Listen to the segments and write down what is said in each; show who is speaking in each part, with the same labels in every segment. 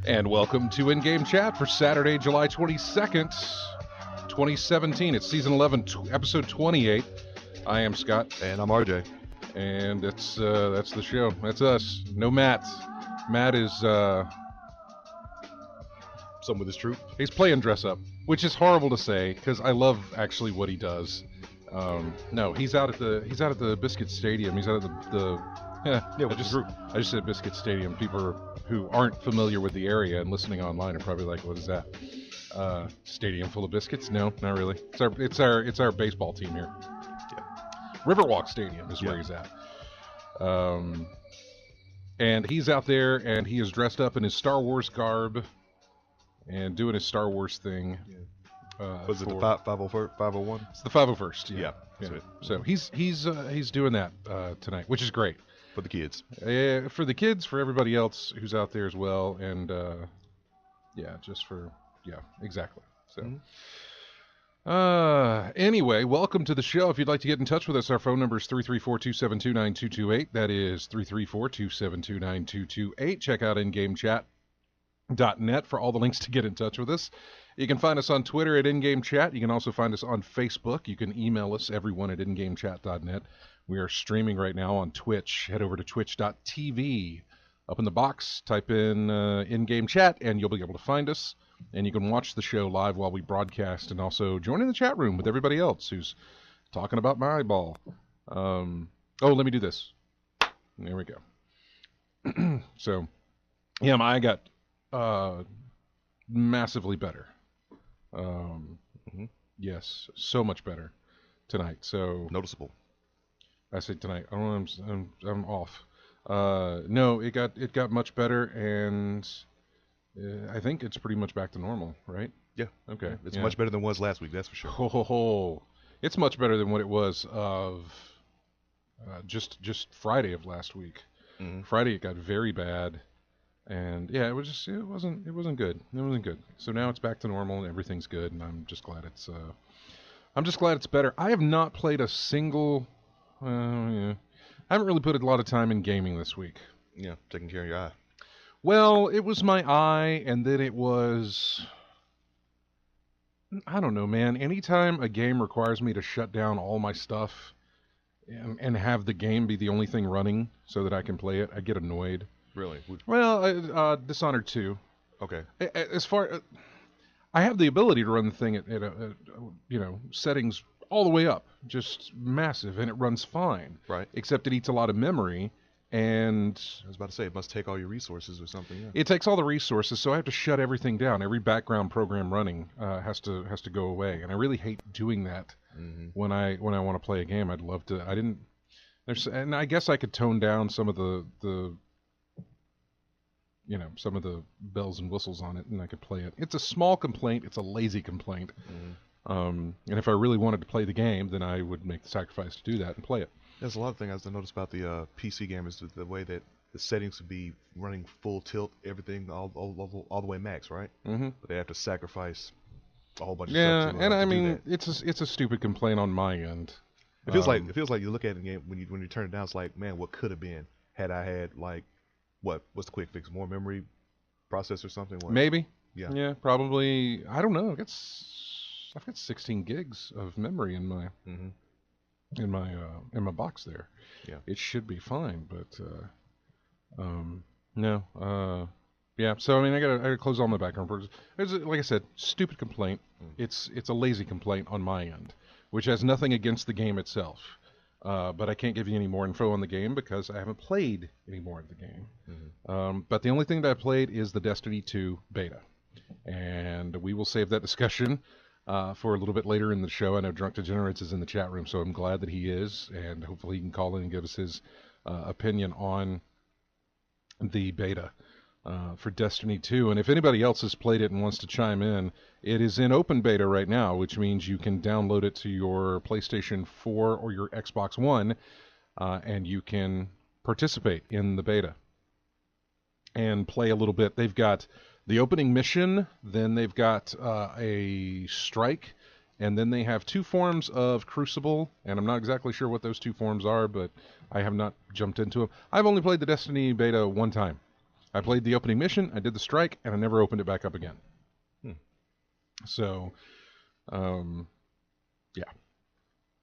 Speaker 1: And welcome to In-Game Chat for Saturday, July 22nd, 2017. It's Season 11, Episode 28. I am Scott.
Speaker 2: And I'm RJ.
Speaker 1: And that's the show. That's us. No Matt. Matt is...
Speaker 2: Some with his troop.
Speaker 1: He's playing dress up, which is horrible to say, because I love actually what he does. No, he's out at the Biscuit Stadium. He's out at the
Speaker 2: with his group.
Speaker 1: I just said Biscuit Stadium. People who aren't familiar with the area and listening online are probably like, "What is that? Stadium full of biscuits?" No, not really. It's our baseball team here. Yeah. Riverwalk Stadium is where he's at. And he's out there, and he is dressed up in his Star Wars garb and doing his Star Wars thing.
Speaker 2: Yeah. Was it the 501?
Speaker 1: It's the 501st.
Speaker 2: Yeah.
Speaker 1: Yeah. So he's doing that tonight, which is great.
Speaker 2: For the kids.
Speaker 1: For the kids, for everybody else who's out there as well, and exactly. So, anyway, welcome to the show. If you'd like to get in touch with us, our phone number is 334-272-9228. That is 334-272-9228. Check out ingamechat.net for all the links to get in touch with us. You can find us on Twitter at InGameChat. You can also find us on Facebook. You can email us, everyone, at ingamechat.net. We are streaming right now on Twitch. Head over to twitch.tv. Up in the box, type in in-game chat, and you'll be able to find us. And you can watch the show live while we broadcast, and also join in the chat room with everybody else who's talking about my eyeball. Let me do this. There we go. So, yeah, my eye got massively better. Yes, so much better tonight. So
Speaker 2: noticeable.
Speaker 1: I say tonight. I don't know. I'm off. No, it got much better, and I think it's pretty much back to normal, right?
Speaker 2: Yeah.
Speaker 1: Okay.
Speaker 2: It's much better than it was last week. That's for sure.
Speaker 1: It's much better than what it was of just Friday of last week. Mm-hmm. Friday it got very bad, and yeah, it wasn't good. It wasn't good. So now it's back to normal and everything's good, and I'm just glad it's better. I have not played a single. I haven't really put a lot of time in gaming this week.
Speaker 2: Yeah, taking care of your eye.
Speaker 1: Well, it was my eye, and then it was... I don't know, man. Anytime a game requires me to shut down all my stuff and have the game be the only thing running so that I can play it, I get annoyed.
Speaker 2: Really?
Speaker 1: Well, Dishonored 2.
Speaker 2: Okay.
Speaker 1: As far... I have the ability to run the thing at settings all the way up, just massive, and it runs fine.
Speaker 2: Right.
Speaker 1: Except it eats a lot of memory, and...
Speaker 2: I was about to say, it must take all your resources or something, yeah.
Speaker 1: It takes all the resources, so I have to shut everything down. Every background program running has to go away, and I really hate doing that when I want to play a game. I'd love to... and I guess I could tone down some of the some of the bells and whistles on it, and I could play it. It's a small complaint. It's a lazy complaint. And if I really wanted to play the game, then I would make the sacrifice to do that and play it.
Speaker 2: There's a lot of things I noticed about the PC game is the way that the settings would be running full tilt, everything all the way max, right? Mm-hmm. But they have to sacrifice a whole bunch of stuff.
Speaker 1: Yeah, and I mean, it's a stupid complaint on my end.
Speaker 2: It feels like you look at it again when you turn it down. It's like, man, what could have been had I had what's the quick fix? More memory processor or something?
Speaker 1: Maybe.
Speaker 2: Yeah.
Speaker 1: Yeah, probably. I don't know. I've got 16 gigs of memory in my in my box there.
Speaker 2: Yeah.
Speaker 1: It should be fine, but no. Yeah, so I mean, I gotta close all my background purposes. It's like I said, stupid complaint. It's a lazy complaint on my end, which has nothing against the game itself. But I can't give you any more info on the game because I haven't played any more of the game. But the only thing that I played is the Destiny 2 beta, and we will save that discussion for a little bit later in the show. I know Drunk Degenerates is in the chat room, so I'm glad that he is, and hopefully he can call in and give us his opinion on the beta. For Destiny 2, and if anybody else has played it and wants to chime in, it is in open beta right now, which means you can download it to your PlayStation 4 or your Xbox One, and you can participate in the beta and play a little bit. They've got the opening mission, then they've got a strike, and then they have 2 forms of Crucible, and I'm not exactly sure what those 2 forms are, but I have not jumped into them. I've only played the Destiny beta one time. I played the opening mission, I did the strike, and I never opened it back up again. So, yeah.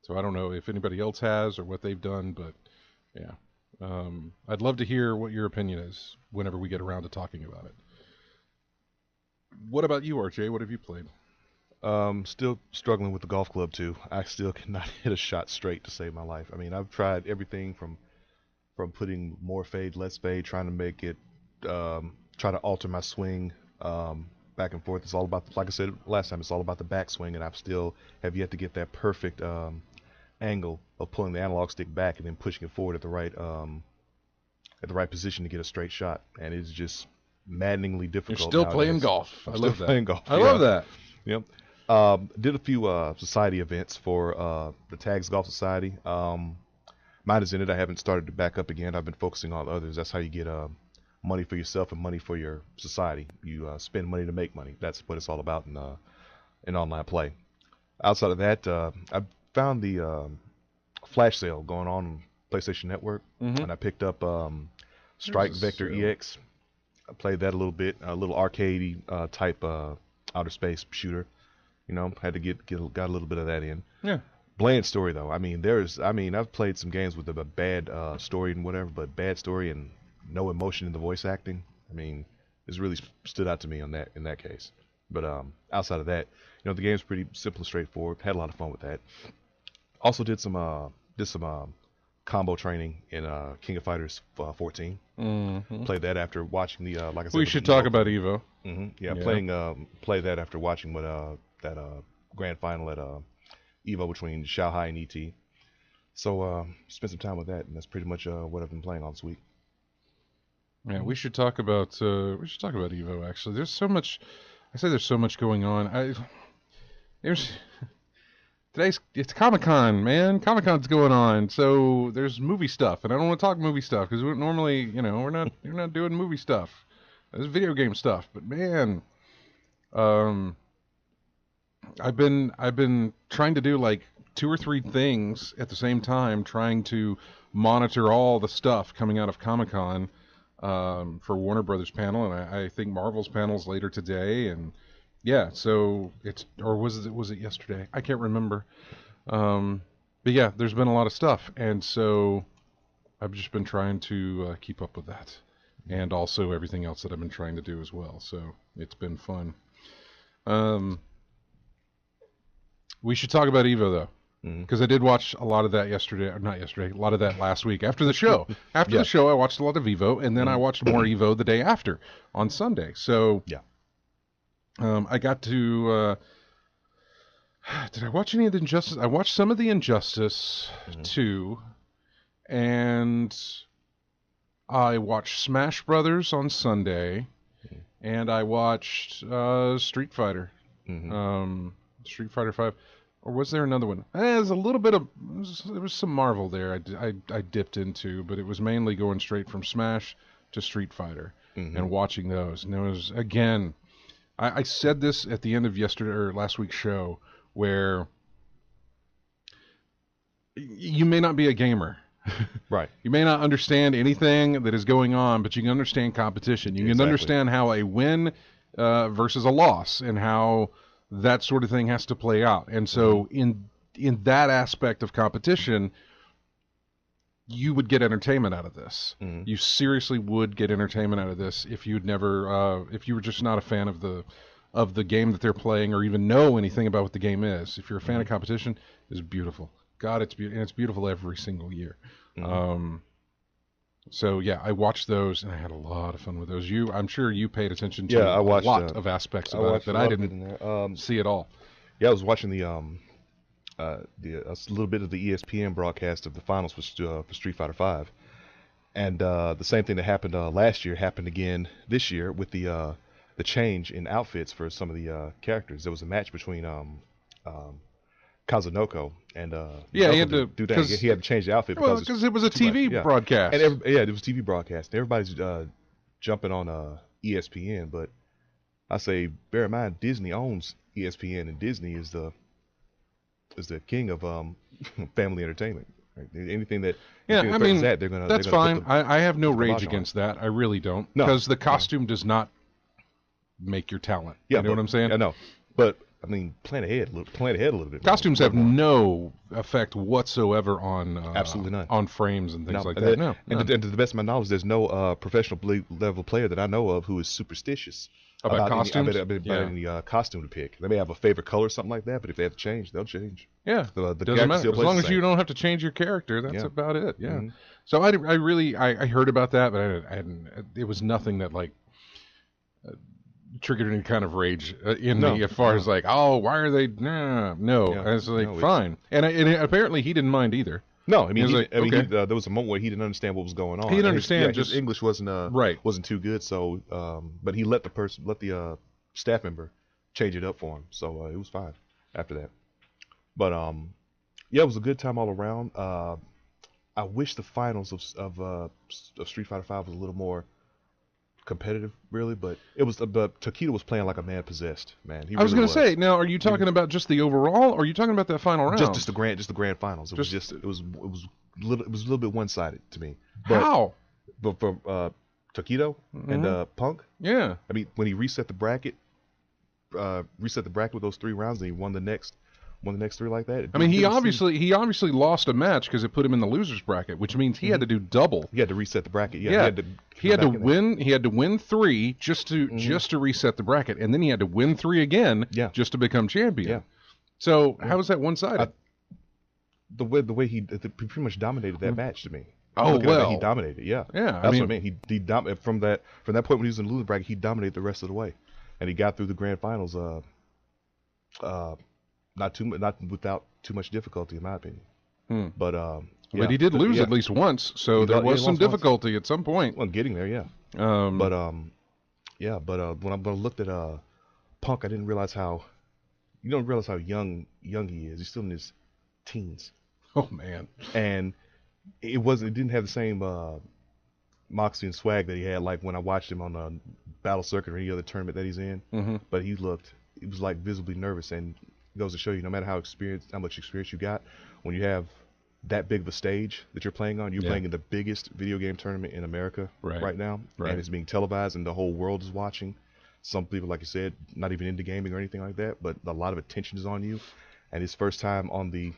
Speaker 1: So I don't know if anybody else has or what they've done, but yeah. I'd love to hear what your opinion is whenever we get around to talking about it. What about you, RJ? What have you played?
Speaker 2: Still struggling with the golf club too. I still cannot hit a shot straight to save my life. I mean, I've tried everything from putting more fade, less fade, trying to make it try to alter my swing back and forth. It's all about, like I said last time, it's all about the backswing, and I've still have yet to get that perfect angle of pulling the analog stick back and then pushing it forward at the right position to get a straight shot. And it's just maddeningly difficult.
Speaker 1: You're still
Speaker 2: nowadays.
Speaker 1: playing golf. I love that.
Speaker 2: Playing golf.
Speaker 1: I love that.
Speaker 2: Yep. Did a few society events for the Tags Golf Society. Mine is in it. I haven't started to back up again. I've been focusing on others. That's how you get money for yourself and money for your society. You spend money to make money. That's what it's all about in online play. Outside of that, I found the flash sale going on PlayStation Network, and I picked up Strike Vector EX. I played that a little bit, a little arcade type outer space shooter. You know, had to got a little bit of that in.
Speaker 1: Yeah.
Speaker 2: Bland story though. I mean, I've played some games with a bad story and whatever, but bad story and no emotion in the voice acting. I mean, it's really stood out to me in that case. But outside of that, you know, the game's pretty simple and straightforward. Had a lot of fun with that. Also did some combo training in King of Fighters 14. Played that after watching the like I said.
Speaker 1: We should talk about Evo.
Speaker 2: Yeah, play that after watching what that grand final at Evo between Shanghai and ET. So spent some time with that, and that's pretty much what I've been playing all this week.
Speaker 1: Yeah, we should talk about Evo. Actually, there's so much. I say there's so much going on. It's Comic-Con, man. Comic-Con's going on, so there's movie stuff, and I don't want to talk movie stuff because normally, you know, we're not doing movie stuff. There's video game stuff, but man, I've been trying to do like 2 or 3 things at the same time, trying to monitor all the stuff coming out of Comic-Con for Warner Brothers panel, and I think Marvel's panel's later today, and yeah, so was it yesterday? I can't remember. But yeah, there's been a lot of stuff, and so I've just been trying to keep up with that, and also everything else that I've been trying to do as well. So it's been fun. We should talk about Evo though, because I did watch a lot of that yesterday, or not yesterday, a lot of that last week after the show. After the show, I watched a lot of Evo, and then I watched more Evo the day after on Sunday. So yeah. I got to. Did I watch any of the Injustice? I watched some of the Injustice 2, and I watched Smash Brothers on Sunday, and I watched Street Fighter, Street Fighter 5, or was there another one? There's a little bit of there was some Marvel there. I dipped into, but it was mainly going straight from Smash to Street Fighter and watching those. And there was again. I said this at the end of yesterday or last week's show, where you may not be a gamer.
Speaker 2: Right.
Speaker 1: You may not understand anything that is going on, but you can understand competition. You can understand how a win versus a loss and how that sort of thing has to play out. And so in that aspect of competition, you would get entertainment out of this.
Speaker 2: Mm-hmm.
Speaker 1: You seriously would get entertainment out of this if you'd never, if you were just not a fan of the game that they're playing or even know anything about what the game is. If you're a fan of competition, it's beautiful. God, it's beautiful, and it's beautiful every single year.
Speaker 2: Mm-hmm.
Speaker 1: So yeah, I watched those and I had a lot of fun with those. I'm sure you paid attention to
Speaker 2: I watched,
Speaker 1: a lot of aspects about it that I didn't see at all.
Speaker 2: Yeah, I was watching a little bit of the ESPN broadcast of the finals for Street Fighter V, and the same thing that happened last year happened again this year with the change in outfits for some of the characters. There was a match between Kazunoko and
Speaker 1: he had to
Speaker 2: do that. He had to change the outfit
Speaker 1: because it was a TV broadcast.
Speaker 2: And it was a TV broadcast. Everybody's jumping on ESPN, but I say bear in mind Disney owns ESPN, and Disney is the king of family entertainment. Right? Anything that they're gonna.
Speaker 1: That's fine. I have no rage against that. I really don't, because the costume does not make your talent.
Speaker 2: Yeah,
Speaker 1: you know what I'm saying?
Speaker 2: I know, but I mean, plan ahead a little bit.
Speaker 1: Costumes have no effect whatsoever on
Speaker 2: absolutely none
Speaker 1: on frames and things like that. No,
Speaker 2: and to the best of my knowledge, there's no professional level player that I know of who is superstitious
Speaker 1: about costumes.
Speaker 2: About any costume to pick. They may have a favorite color or something like that, but if they have to change, they'll change.
Speaker 1: Yeah,
Speaker 2: the
Speaker 1: doesn't matter as long as you don't have to change your character. That's about it. Yeah. Mm-hmm. So I heard about that, but I hadn't. It was nothing that like triggered any kind of rage in me as far as like, oh, why are they? No. Yeah. I was like, fine. And apparently he didn't mind either.
Speaker 2: No, I mean, there was a moment where he didn't understand what was going on.
Speaker 1: He didn't understand.
Speaker 2: His English wasn't too good, so but he let the staff member change it up for him, so it was fine after that. But it was a good time all around. I wish the finals of Street Fighter V was a little more competitive, really, but Takedo was playing like a man possessed, man.
Speaker 1: I was going to say, now, are you talking about just the overall, or are you talking about that final round?
Speaker 2: Just the grand finals. It was a little bit one sided to me.
Speaker 1: How?
Speaker 2: But for Takedo and Punk,
Speaker 1: yeah.
Speaker 2: I mean, when he reset the bracket with those 3 rounds, and he won the next three like that.
Speaker 1: I mean, he obviously lost a match because it put him in the losers bracket, which means he had to do double.
Speaker 2: He had to reset the bracket.
Speaker 1: Yeah. He had to win. He had to win 3 just to reset the bracket, and then he had to win 3 again just to become champion.
Speaker 2: Yeah.
Speaker 1: So how is that one-sided?
Speaker 2: The way he pretty much dominated that match to me.
Speaker 1: Oh well,
Speaker 2: he dominated. Yeah.
Speaker 1: Yeah.
Speaker 2: That's what I mean. He from that point when he was in the loser bracket, he dominated the rest of the way, and he got through the grand finals. Not without too much difficulty, in my opinion. But
Speaker 1: he did lose at least once, so there was some difficulty at some point.
Speaker 2: Well, getting there, yeah. But when I looked at Punk, I didn't realize how young he is. He's still in his teens.
Speaker 1: Oh man!
Speaker 2: And it didn't have the same moxie and swag that he had like when I watched him on the Battle Circuit or any other tournament that he's in.
Speaker 1: Mm-hmm.
Speaker 2: But he was like visibly nervous, and it goes to show you, no matter how much experience you got, when you have that big of a stage that you're playing on, you're playing in the biggest video game tournament in America right now, and it's being televised and the whole world is watching. Some people, like you said, not even into gaming or anything like that, but a lot of attention is on you, and his first time on the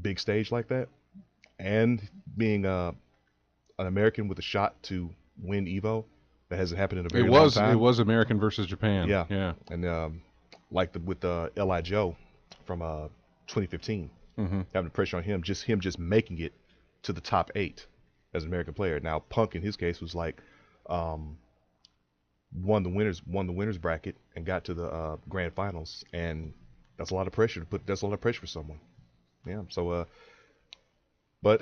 Speaker 2: big stage like that, and being an American with a shot to win Evo, that hasn't happened in a very long time.
Speaker 1: It was American versus Japan.
Speaker 2: Yeah. And with L.I. Joe from 2015, having the pressure on him just making it to the top 8 as an American player. Now Punk in his case was like won the winners bracket and got to the grand finals, and that's a lot of pressure for someone. Yeah. So but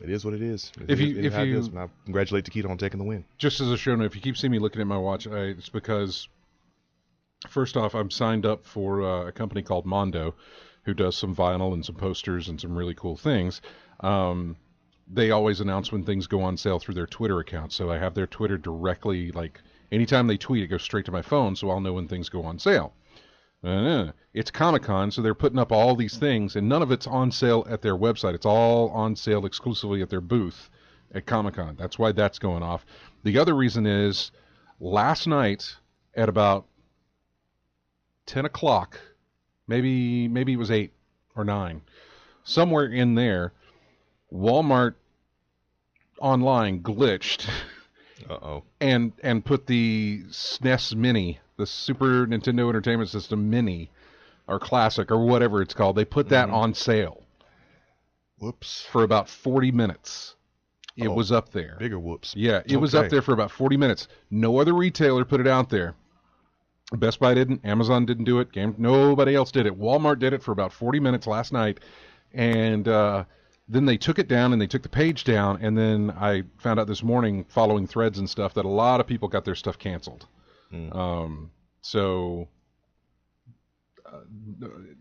Speaker 2: it is what it is. And I congratulate Takedo on taking the win.
Speaker 1: Just as a show note, if you keep seeing me looking at my watch, it's because first off, I'm signed up for a company called Mondo, who does some vinyl and some posters and some really cool things. They always announce when things go on sale through their Twitter account, so I have their Twitter directly, like anytime they tweet, it goes straight to my phone, so I'll know when things go on sale. It's Comic-Con, so they're putting up all these things, and none of it's on sale at their website. It's all on sale exclusively at their booth at Comic-Con. That's why that's going off. The other reason is last night at about 10 o'clock, maybe it was 8 or 9, somewhere in there, Walmart online glitched and put the SNES Mini, the Super Nintendo Entertainment System Mini, or Classic, or whatever it's called. They put that on sale.
Speaker 2: Whoops.
Speaker 1: For about 40 minutes. It was up there.
Speaker 2: Bigger whoops.
Speaker 1: Yeah, it was up there for about 40 minutes. No other retailer put it out there. Best Buy didn't. Amazon didn't do it. Nobody else did it. Walmart did it for about 40 minutes last night. And then they took it down, and they took the page down. And then I found out this morning, following threads and stuff, that a lot of people got their stuff canceled. So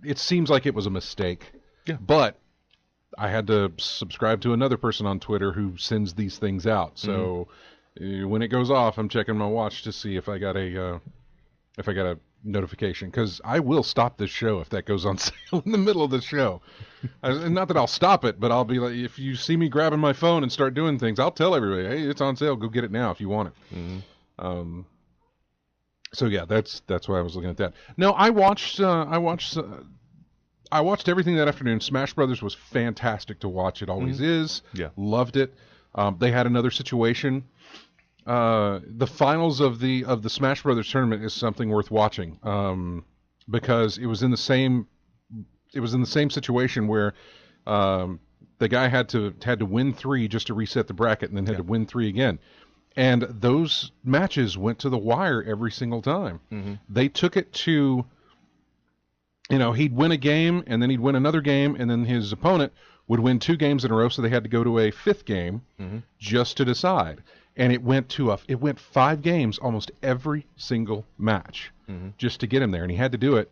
Speaker 1: it seems like it was a mistake.
Speaker 2: Yeah.
Speaker 1: But I had to subscribe to another person on Twitter who sends these things out. So when it goes off, I'm checking my watch to see if I got a notification, because I will stop this show if that goes on sale in the middle of the show. Not that I'll stop it, but I'll be like, if you see me grabbing my phone and start doing things, I'll tell everybody, hey, it's on sale. Go get it now if you want it. So yeah, that's why I was looking at that. No, I watched everything that afternoon. Smash Brothers was fantastic to watch. It always is.
Speaker 2: Yeah.
Speaker 1: Loved it. They had another situation. The finals of the Smash Brothers tournament is something worth watching. Because it was in the same situation where the guy had to win 3 just to reset the bracket, and then had to win 3 again. And those matches went to the wire every single time. They took it to, he'd win a game, and then he'd win another game, and then his opponent would win 2 games in a row, so they had to go to a 5th game just to decide. And it went 5 games almost every single match just to get him there. And he had to do it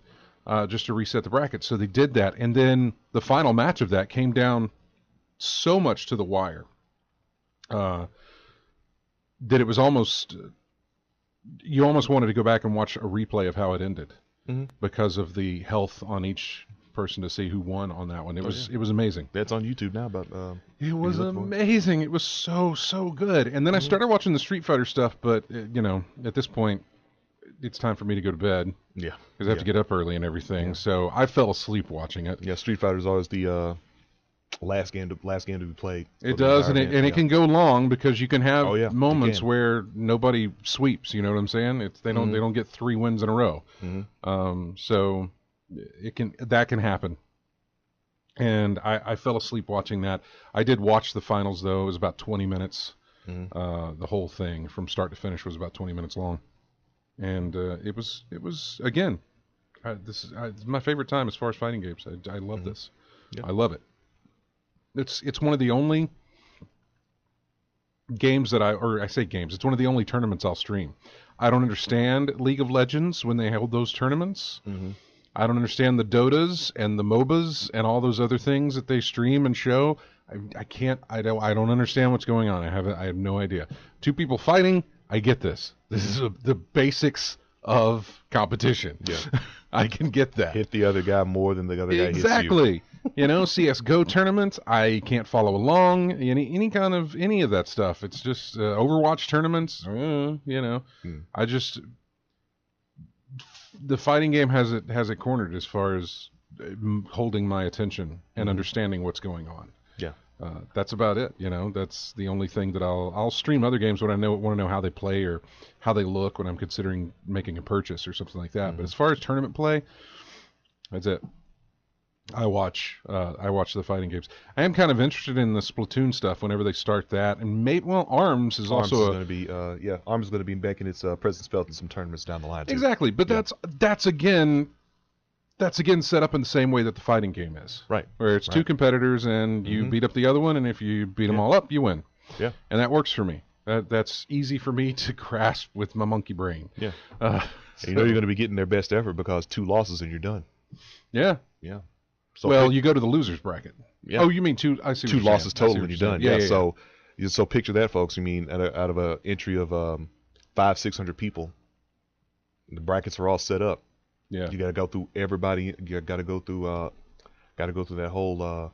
Speaker 1: just to reset the bracket. So they did that. And then the final match of that came down so much to the wire that it was almost, you almost wanted to go back and watch a replay of how it ended because of the health on each person to see who won on that one. It was amazing.
Speaker 2: That's on YouTube now. But
Speaker 1: it was amazing. It was so good. And then I started watching the Street Fighter stuff, but at this point, it's time for me to go to bed.
Speaker 2: Yeah,
Speaker 1: because I have to get up early and everything. Yeah. So I fell asleep watching it.
Speaker 2: Yeah, Street Fighter is always the last game to be played.
Speaker 1: It does, and it can go long because you can have moments where nobody sweeps. You know what I'm saying? They don't get 3 wins in a row. So that can happen. And I fell asleep watching that. I did watch the finals though. It was about 20 minutes. The whole thing from start to finish was about 20 minutes long, and it was again. This is my favorite time as far as fighting games. I love this. Yeah. I love it. It's one of the only games that it's one of the only tournaments I'll stream. I don't understand League of Legends when they hold those tournaments. I don't understand the Dotas and the MOBAs and all those other things that they stream and show. I don't understand what's going on. I have no idea. 2 people fighting, I get this. This is the basics of competition. Yeah. I can get that.
Speaker 2: Hit the other guy more than the other guy hits you.
Speaker 1: Exactly. CS:GO tournaments, I can't follow along. Any of that stuff. It's just Overwatch tournaments. I just, the fighting game has it cornered as far as holding my attention and understanding what's going on.
Speaker 2: Yeah.
Speaker 1: That's about it. That's the only thing that I'll stream other games when I want to know how they play or how they look when I'm considering making a purchase or something like that. But as far as tournament play, that's it. I watch the fighting games. I am kind of interested in the Splatoon stuff whenever they start that. And ARMS is also
Speaker 2: going to be ARMS is going to be making its presence felt in some tournaments down the line too.
Speaker 1: Exactly, but that's again set up in the same way that the fighting game is.
Speaker 2: Right.
Speaker 1: Where it's 2 competitors and you beat up the other one, and if you beat them all up, you win.
Speaker 2: Yeah.
Speaker 1: And that works for me. That's easy for me to grasp with my monkey brain.
Speaker 2: Yeah. You're going to be getting their best effort because 2 losses and you're done.
Speaker 1: Yeah.
Speaker 2: Yeah.
Speaker 1: So you go to the losers bracket. Yeah. Oh, you mean 2? I see.
Speaker 2: 2 losses total and you're done. Yeah. So picture that, folks. You mean out of an entry of 500-600 people, the brackets are all set up.
Speaker 1: Yeah.
Speaker 2: You got to go through everybody. You got to go through that whole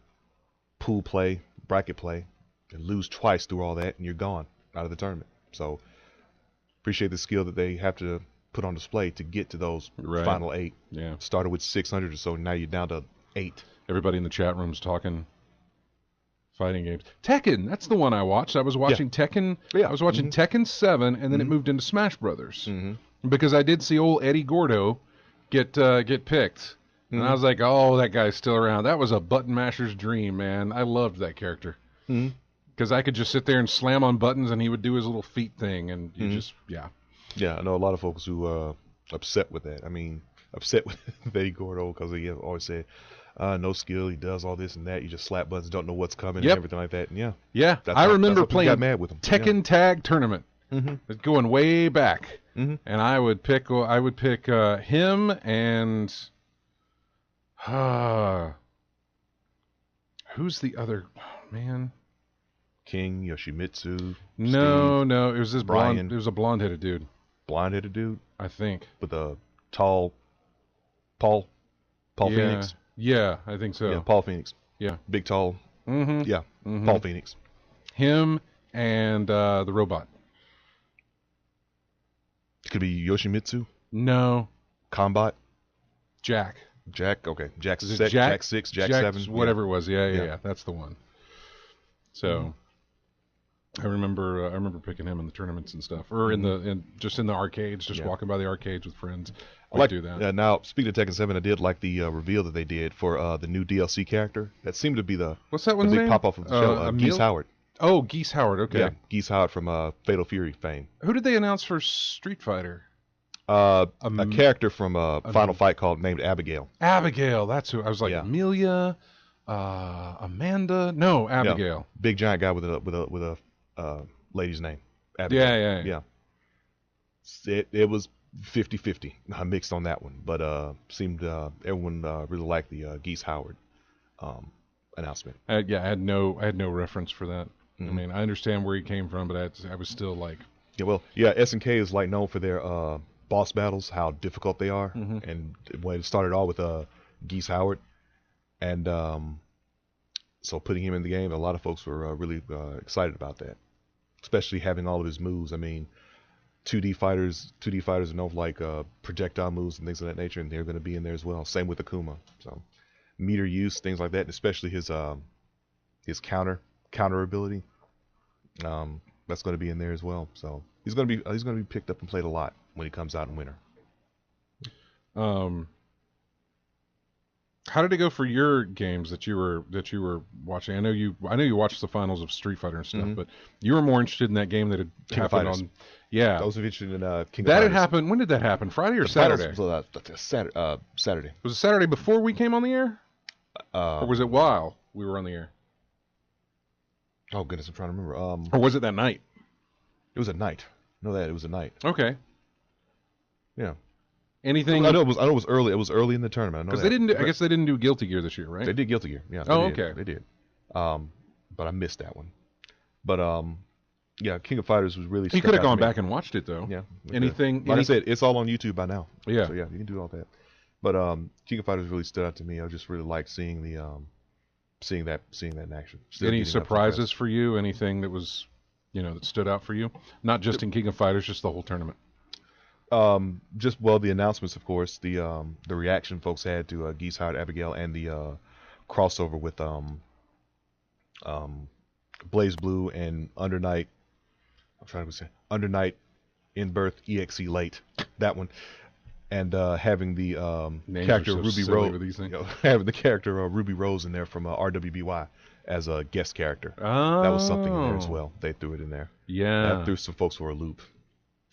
Speaker 2: pool play, bracket play, and lose twice through all that, and you're gone out of the tournament. So appreciate the skill that they have to put on display to get to those final 8.
Speaker 1: Yeah.
Speaker 2: Started with 600 or so. Now you're down to 8.
Speaker 1: Everybody in the chat room's talking Fighting games. Tekken, that's the one I watched. I was watching Tekken.
Speaker 2: Yeah.
Speaker 1: I was watching Tekken 7, and then it moved into Smash Brothers. Because I did see old Eddie Gordo get picked. And I was like, oh, that guy's still around. That was a button masher's dream, man. I loved that character. Because I could just sit there and slam on buttons, and he would do his little feet thing, and you just,
Speaker 2: Yeah, I know a lot of folks who upset with that. I mean, upset with Eddie Gordo because he always said, no skill, he does all this and that. You just slap buttons, don't know what's coming, and everything like that. And
Speaker 1: yeah. I remember playing
Speaker 2: got mad with him.
Speaker 1: Tekken Tag Tournament. It's going way back, and I would pick him and who's the other man?
Speaker 2: King Yoshimitsu.
Speaker 1: No,
Speaker 2: Steve,
Speaker 1: no, it was this
Speaker 2: Brian.
Speaker 1: blonde. It was a blonde-headed dude.
Speaker 2: Blonde-headed dude
Speaker 1: I think.
Speaker 2: with a tall Paul Phoenix.
Speaker 1: Yeah, I think so.
Speaker 2: Yeah, Paul Phoenix.
Speaker 1: Yeah.
Speaker 2: Big tall. Yeah, Paul Phoenix.
Speaker 1: Him and the robot.
Speaker 2: It could be Yoshimitsu.
Speaker 1: No,
Speaker 2: Combat.
Speaker 1: Jack.
Speaker 2: Okay. Jack
Speaker 1: Is it
Speaker 2: 6,
Speaker 1: Jack?
Speaker 2: Jack 6, Jack
Speaker 1: Jack's
Speaker 2: 7.
Speaker 1: whatever it was. Yeah, that's the one. So I remember picking him in the tournaments and stuff, or just in the arcades, just walking by the arcades with friends. I like do that.
Speaker 2: Now, speaking of Tekken 7, I did like the reveal that they did for the new DLC character. That seemed to be the
Speaker 1: What's that
Speaker 2: the
Speaker 1: one's
Speaker 2: big
Speaker 1: name?
Speaker 2: pop off of the show. Geese Howard.
Speaker 1: Oh, Geese Howard. Okay.
Speaker 2: Yeah, Geese Howard from Fatal Fury fame.
Speaker 1: Who did they announce for Street Fighter?
Speaker 2: A character from Final Fight named Abigail.
Speaker 1: Abigail. That's who. I was like Amelia, Amanda. No, Abigail.
Speaker 2: Yeah. Big giant guy with a lady's name. Abigail.
Speaker 1: Yeah.
Speaker 2: It was 50-50. I mixed on that one, but seemed everyone really liked the Geese Howard announcement.
Speaker 1: I had no reference for that. I mean, I understand where he came from, but I was still like,
Speaker 2: SNK is like known for their boss battles, how difficult they are, and when it started all with Geese Howard, and so putting him in the game, a lot of folks were really excited about that, especially having all of his moves. I mean, 2D fighters are known for like projectile moves and things of that nature, and they're going to be in there as well. Same with Akuma. So meter use, things like that, and especially his counter ability. That's going to be in there as well. So he's going to be picked up and played a lot when he comes out in winter.
Speaker 1: How did it go for your games that you were watching? I know you watched the finals of Street Fighter and stuff, but you were more interested in that game that had happened on. Yeah,
Speaker 2: I was interested in King of Fighters.
Speaker 1: That had happened. When did that happen? Friday or Saturday?
Speaker 2: Saturday.
Speaker 1: Was it Saturday before we came on the air, or was it while we were on the air?
Speaker 2: Oh goodness, I'm trying to remember.
Speaker 1: Or was it that night?
Speaker 2: It was a night. I know that it was a night.
Speaker 1: Okay.
Speaker 2: Yeah.
Speaker 1: Anything?
Speaker 2: I know it was early. It was early in the tournament.
Speaker 1: Because they didn't. I guess they didn't do Guilty Gear this year, right?
Speaker 2: They did Guilty Gear. Yeah.
Speaker 1: Okay.
Speaker 2: They did. But I missed that one. But King of Fighters was really.
Speaker 1: You could have gone back and watched it though.
Speaker 2: Yeah.
Speaker 1: Anything?
Speaker 2: Like I said, it's all on YouTube by now.
Speaker 1: Yeah.
Speaker 2: So yeah, you can do all that. But King of Fighters really stood out to me. I just really liked seeing that in action.
Speaker 1: Any surprises for you? Anything that was, that stood out for you? Not just in King of Fighters, just the whole tournament.
Speaker 2: The announcements, of course, the reaction folks had to Geese Howard, Abigail, and the crossover with Blaze Blue and Under Night. I'm trying to say Under Night in Birth EXE late, that one, and having the character Ruby Rose, having the character Ruby Rose in there from RWBY as a guest character.
Speaker 1: Oh.
Speaker 2: That was something in there as well. They threw it in there.
Speaker 1: Yeah,
Speaker 2: that threw some folks for a loop.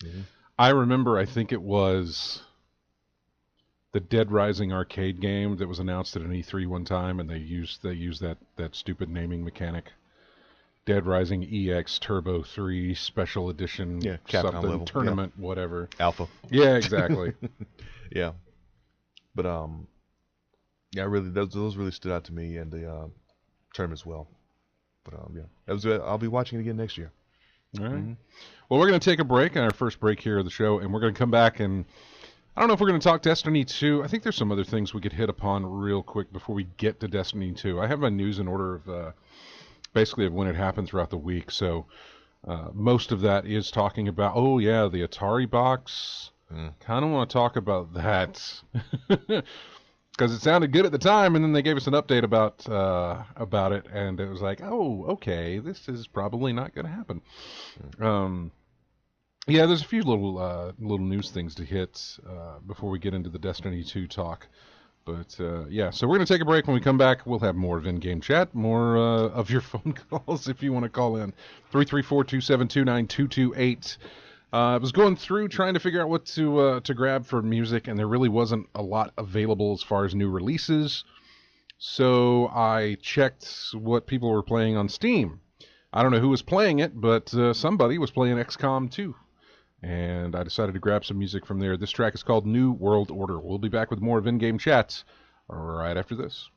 Speaker 2: Mm-hmm.
Speaker 1: I remember, I think it was the Dead Rising arcade game that was announced at an E3 one time, and they used that stupid naming mechanic. Dead Rising EX Turbo 3 Special Edition,
Speaker 2: Capcom
Speaker 1: something
Speaker 2: level.
Speaker 1: tournament, whatever.
Speaker 2: Alpha.
Speaker 1: Yeah, exactly.
Speaker 2: Yeah, but really, those really stood out to me, and the tournament as well. But I'll be watching it again next year.
Speaker 1: All right. Mm-hmm. Well, we're going to take a break, our first break here of the show, and we're going to come back, and I don't know if we're going to talk Destiny 2. I think there's some other things we could hit upon real quick before we get to Destiny 2. I have my news in order of basically of when it happened throughout the week, so most of that is talking about, the Atari box. Kind of want to talk about that. because it sounded good at the time, and then they gave us an update about it, and it was like, oh, okay, this is probably not going to happen. Yeah, there's a few little news things to hit before we get into the Destiny 2 talk. But yeah, so we're going to take a break. When we come back, we'll have more of in-game chat, more of your phone calls if you want to call in. 334-272-9228. I was going through trying to figure out what to grab for music, and there really wasn't a lot available as far as new releases. So I checked what people were playing on Steam. I don't know who was playing it, but somebody was playing XCOM 2. And I decided to grab some music from there. This track is called New World Order. We'll be back with more of in-game chats right after this.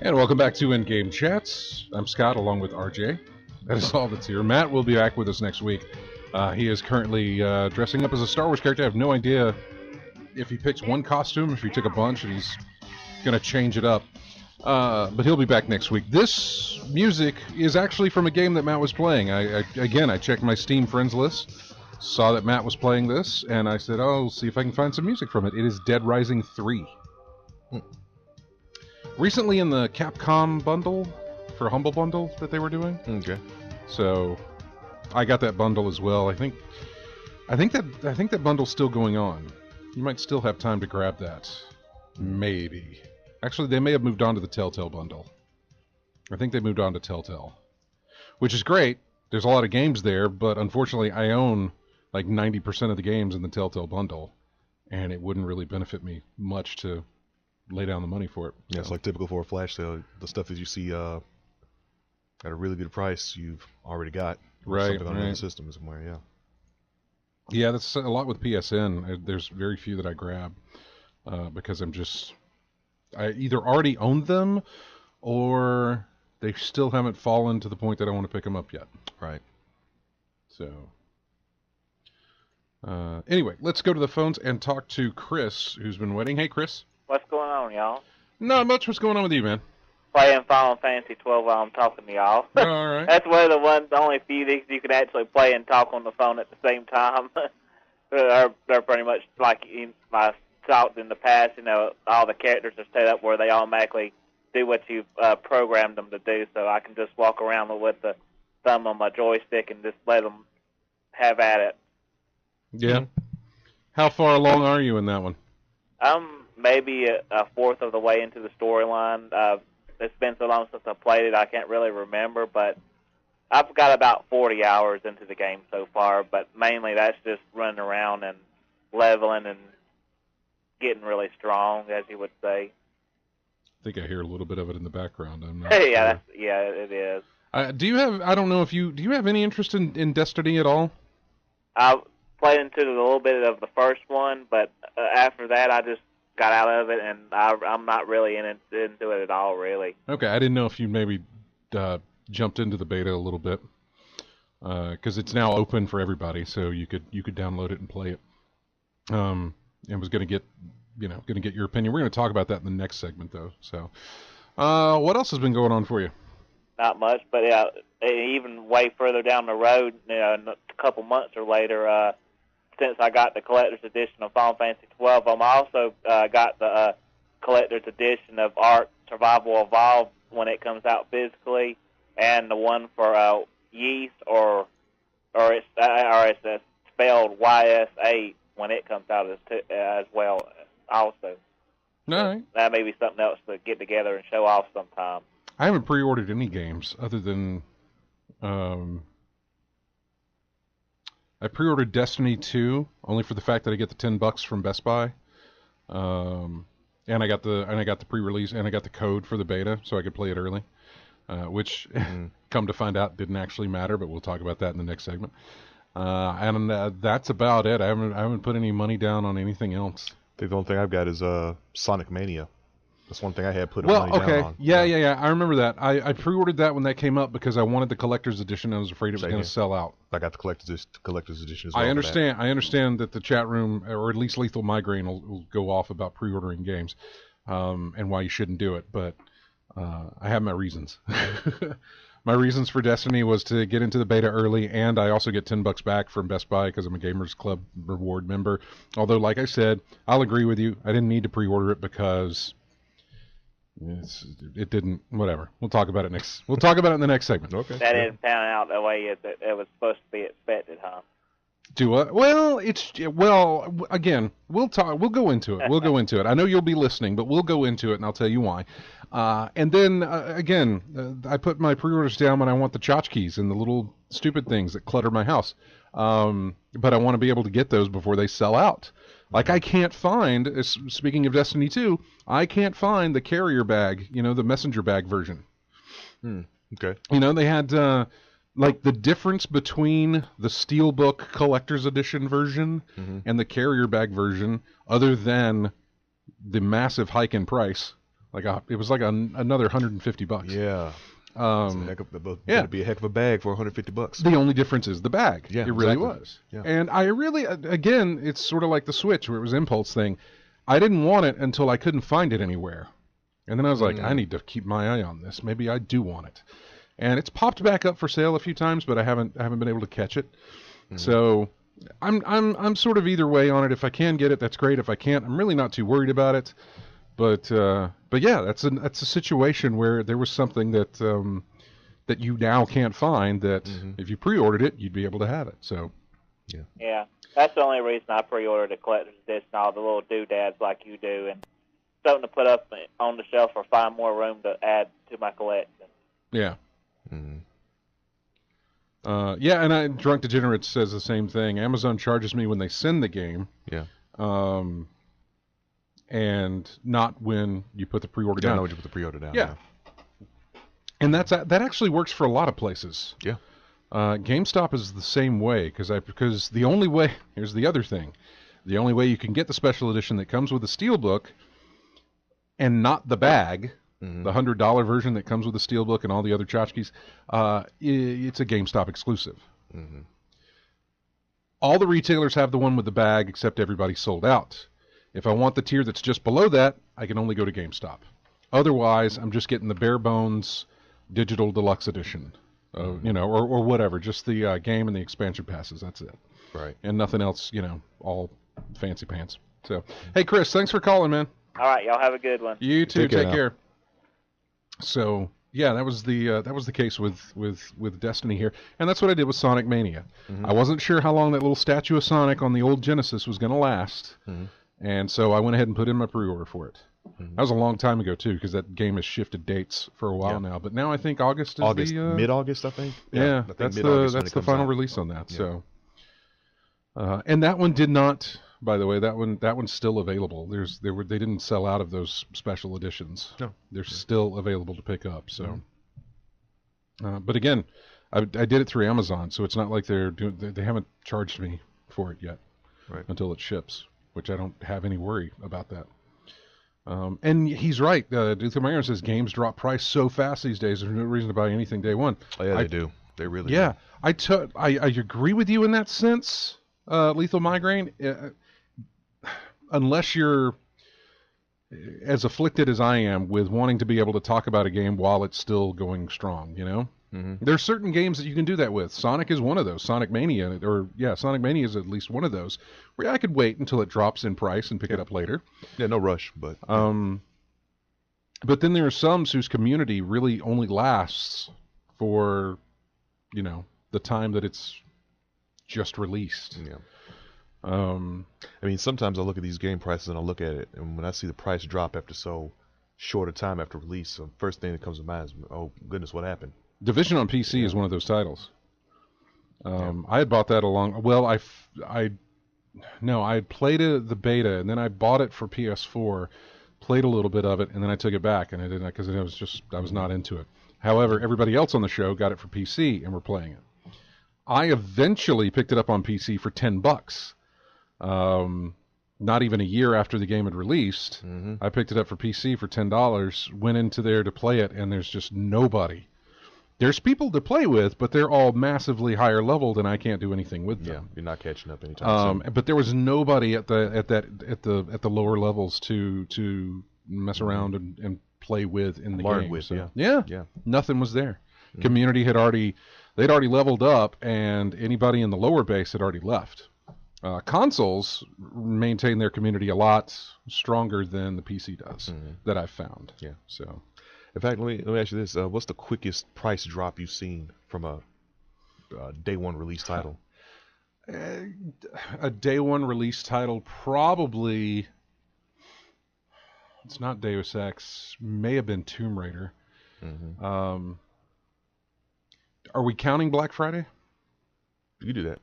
Speaker 1: And welcome back to In-Game Chats. I'm Scott, along with RJ. That is all that's here. Matt will be back with us next week. He is currently dressing up as a Star Wars character. I have no idea if he picks one costume, if he took a bunch, and he's going to change it up. But he'll be back next week. This music is actually from a game that Matt was playing. I checked my Steam friends list, saw that Matt was playing this, and I said, oh, see if I can find some music from it. It is Dead Rising 3. Recently in the Capcom bundle, for Humble Bundle that they were doing.
Speaker 2: Okay.
Speaker 1: So I got that bundle as well. I think that bundle's still going on. You might still have time to grab that. Maybe. Actually, they may have moved on to the Telltale bundle. I think they moved on to Telltale, which is great. There's a lot of games there, but unfortunately I own like 90% of the games in the Telltale bundle, and it wouldn't really benefit me much to lay down the money for it.
Speaker 2: Yeah,
Speaker 1: So.
Speaker 2: it's like typical for a flash sale. The stuff that you see at a really good price, you've already got.
Speaker 1: Right,
Speaker 2: Something on
Speaker 1: right.
Speaker 2: the system somewhere, yeah.
Speaker 1: Yeah, that's a lot with PSN. There's very few that I grab because I either already own them or they still haven't fallen to the point that I want to pick them up yet.
Speaker 2: Right.
Speaker 1: So, anyway, let's go to the phones and talk to Chris, who's been waiting. Hey, Chris.
Speaker 3: What's going on, y'all?
Speaker 1: Not much. What's going on with you, man?
Speaker 3: Playing Final Fantasy 12 while I'm talking to y'all.
Speaker 1: All right.
Speaker 3: That's one of the only few things you can actually play and talk on the phone at the same time. they're pretty much like I talked in the past. You know, all the characters are set up where they automatically do what you programmed them to do. So I can just walk around with the thumb on my joystick and just let them have at it.
Speaker 1: Yeah. How far along are you in that one?
Speaker 3: I'm maybe a fourth of the way into the storyline. It's been so long since I played it, I can't really remember, but I've got about 40 hours into the game so far, but mainly that's just running around and leveling and getting really strong, as you would say.
Speaker 1: I think I hear a little bit of it in the background. I'm not
Speaker 3: yeah,
Speaker 1: sure.
Speaker 3: yeah, it is.
Speaker 1: I don't know if do you have any interest in Destiny at all?
Speaker 3: I played into a little bit of the first one, but after that I just got out of it, and I'm not really into it at all, really.
Speaker 1: Okay, I didn't know if you maybe jumped into the beta a little bit, because it's now open for everybody, so you could download it and play it. And was going to get your opinion. We're going to talk about that in the next segment, though. So, what else has been going on for you?
Speaker 3: Not much, but yeah, even way further down the road, a couple months or later. Since I got the collector's edition of Final Fantasy 12, I'm also got the collector's edition of Ark Survival Evolved when it comes out physically, and the one for Yeast or it's spelled YS8 when it comes out as well. Also,
Speaker 1: All right.
Speaker 3: That may be something else to get together and show off sometime.
Speaker 1: I haven't pre-ordered any games other than I pre-ordered Destiny 2 only for the fact that I get the $10 from Best Buy, and I got the pre-release and I got the code for the beta so I could play it early, which come to find out didn't actually matter, but we'll talk about that in the next segment. And that's about it. I haven't put any money down on anything else.
Speaker 2: I think the only thing I've got is Sonic Mania. That's one thing I had put money down on.
Speaker 1: Yeah. I remember that. I pre-ordered that when that came up because I wanted the collector's edition. I was afraid it was going to sell out.
Speaker 2: I got the collector's edition as well.
Speaker 1: I understand that the chat room, or at least Lethal Migraine, will go off about pre-ordering games, and why you shouldn't do it. But I have my reasons. My reasons for Destiny was to get into the beta early, and I also get $10 back from Best Buy because I'm a Gamers Club reward member. Although, like I said, I'll agree with you. I didn't need to pre-order it because it didn't. Whatever. We'll talk about it next. We'll talk about it in the next segment.
Speaker 3: Okay. That didn't pan out the way it was supposed to be expected, huh?
Speaker 1: Do what? Well, again, we'll talk. We'll go into it. We'll go into it. I know you'll be listening, but we'll go into it, and I'll tell you why. And then again, I put my pre-orders down when I want the tchotchkes and the little stupid things that clutter my house. But I want to be able to get those before they sell out. Like I can't find. Speaking of Destiny 2, I can't find the carrier bag. The messenger bag version.
Speaker 2: Okay.
Speaker 1: They had. Like the difference between the Steelbook Collector's Edition version and the carrier bag version, other than the massive hike in price, it was like another $150.
Speaker 2: Yeah. It'd be a heck of a bag for $150.
Speaker 1: The only difference is the bag.
Speaker 2: Yeah,
Speaker 1: it really was.
Speaker 2: Yeah.
Speaker 1: And I really, again, it's sort of like the Switch where it was impulse thing. I didn't want it until I couldn't find it anywhere, and then I was like, I need to keep my eye on this. Maybe I do want it. And it's popped back up for sale a few times, but I haven't been able to catch it. So I'm sort of either way on it. If I can get it, that's great. If I can't, I'm really not too worried about it. But yeah, that's a situation where there was something that that you now can't find that if you pre-ordered it, you'd be able to have it. So
Speaker 3: yeah, that's the only reason I pre-ordered the collector's edition, all the little doodads like you do, and something to put up on the shelf or find more room to add to my collection.
Speaker 1: Yeah. Yeah, and Drunk Degenerate says the same thing. Amazon charges me when they send the game.
Speaker 2: Yeah.
Speaker 1: And not when you put the pre-order down.
Speaker 2: Not when you put the pre-order down.
Speaker 1: Yeah. And that actually works for a lot of places.
Speaker 2: Yeah.
Speaker 1: GameStop is the same way because the only way, here's the other thing, the only way you can get the special edition that comes with the Steelbook and not the bag, the $100 version that comes with the Steelbook and all the other tchotchkes, it's a GameStop exclusive. All the retailers have the one with the bag, except everybody's sold out. If I want the tier that's just below that, I can only go to GameStop. Otherwise, I'm just getting the bare bones digital deluxe edition, or whatever, just the game and the expansion passes. That's it.
Speaker 2: Right.
Speaker 1: And nothing else, all fancy pants. So, hey, Chris, thanks for calling, man.
Speaker 3: All right, y'all have a good one.
Speaker 1: You too.
Speaker 2: Take
Speaker 1: Take care. So, yeah, that was the case with Destiny here, and that's what I did with Sonic Mania. I wasn't sure how long that little statue of Sonic on the old Genesis was going to last, and so I went ahead and put in my pre-order for it. That was a long time ago too, because that game has shifted dates for a while now. But now I think August is
Speaker 2: mid-August, I think.
Speaker 1: Yeah,
Speaker 2: I think
Speaker 1: that's the final release on that. Yeah. So, and that one did not. By the way, that one's still available. They didn't sell out of those special editions.
Speaker 2: No,
Speaker 1: they're still available to pick up. So, but again, I did it through Amazon, so it's not like they haven't charged me for it yet, until it ships, which I don't have any worry about that. And he's right. Luther Mayer says games drop price so fast these days. There's no reason to buy anything day one.
Speaker 2: Oh yeah, they do. They really do.
Speaker 1: Yeah, I agree with you in that sense. Lethal Migraine. Unless you're as afflicted as I am with wanting to be able to talk about a game while it's still going strong, There's certain games that you can do that with. Sonic is one of those. Sonic Mania is at least one of those where I could wait until it drops in price and pick it up later.
Speaker 2: Yeah, no rush, but
Speaker 1: but then there are some whose community really only lasts for, the time that it's just released.
Speaker 2: Yeah. I mean, sometimes I look at these game prices and I look at it, and when I see the price drop after so short a time after release, the first thing that comes to mind is, oh goodness, what happened?
Speaker 1: Division on PC is one of those titles. I had bought that I had played the beta, and then I bought it for PS4, played a little bit of it, and then I took it back, and I didn't, because I was not into it. However, everybody else on the show got it for PC and were playing it. I eventually picked it up on PC for $10. Not even a year after the game had released, I picked it up for PC for $10, went into there to play it, and there's just nobody. There's people to play with, but they're all massively higher leveled, and I can't do anything with them.
Speaker 2: Yeah, you're not catching up anytime soon.
Speaker 1: But there was nobody at the lower levels to mess around and play with in the game.
Speaker 2: With,
Speaker 1: so,
Speaker 2: yeah,
Speaker 1: nothing was there. Community they'd already leveled up, and anybody in the lower base had already left. Consoles maintain their community a lot stronger than the PC does, that I've found.
Speaker 2: Yeah.
Speaker 1: So,
Speaker 2: in fact, let me ask you this: what's the quickest price drop you've seen from a day one release title?
Speaker 1: A day one release title, probably. It's not Deus Ex. May have been Tomb Raider. Are we counting Black Friday?
Speaker 2: You can do that.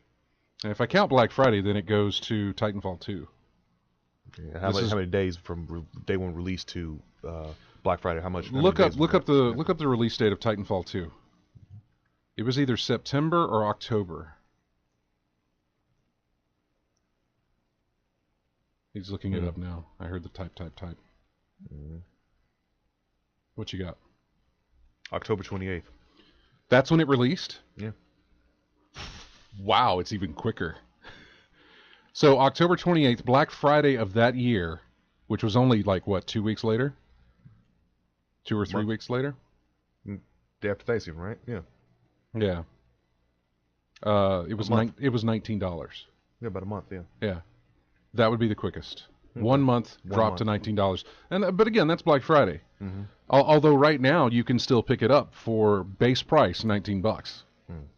Speaker 1: And if I count Black Friday, then it goes to Titanfall 2.
Speaker 2: Okay. How many days from day one release to Black Friday? How much?
Speaker 1: Look up the release date of Titanfall 2. It was either September or October. He's looking it up now. I heard the type. What you got?
Speaker 2: October 28th.
Speaker 1: That's when it released?
Speaker 2: Yeah.
Speaker 1: Wow, it's even quicker. So October 28th, Black Friday of that year, which was only 2 weeks later? 2 or 3 weeks later?
Speaker 2: Day after Thanksgiving, right? Yeah.
Speaker 1: Yeah. It was $19.
Speaker 2: Yeah, about a month, yeah.
Speaker 1: Yeah. That would be the quickest. 1 month, dropped to $19. But again, that's Black Friday. Although right now you can still pick it up for base price, $19.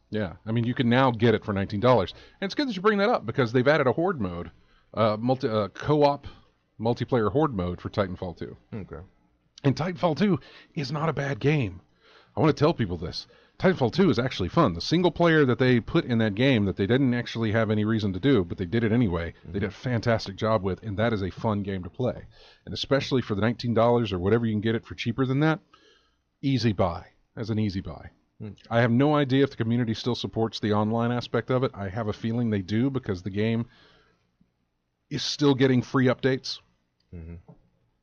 Speaker 1: Yeah, I mean you can now get it for $19, and it's good that you bring that up because they've added a horde mode, co-op multiplayer horde mode for Titanfall 2.
Speaker 2: Okay.
Speaker 1: And Titanfall 2 is not a bad game. I want to tell people this. Titanfall 2 is actually fun. The single player that they put in that game that they didn't actually have any reason to do, but they did it anyway, they did a fantastic job with, and that is a fun game to play. And especially for the $19 or whatever you can get it for cheaper than that, easy buy. As an easy buy. I have no idea if the community still supports the online aspect of it. I have a feeling they do because the game is still getting free updates.
Speaker 2: Mm-hmm.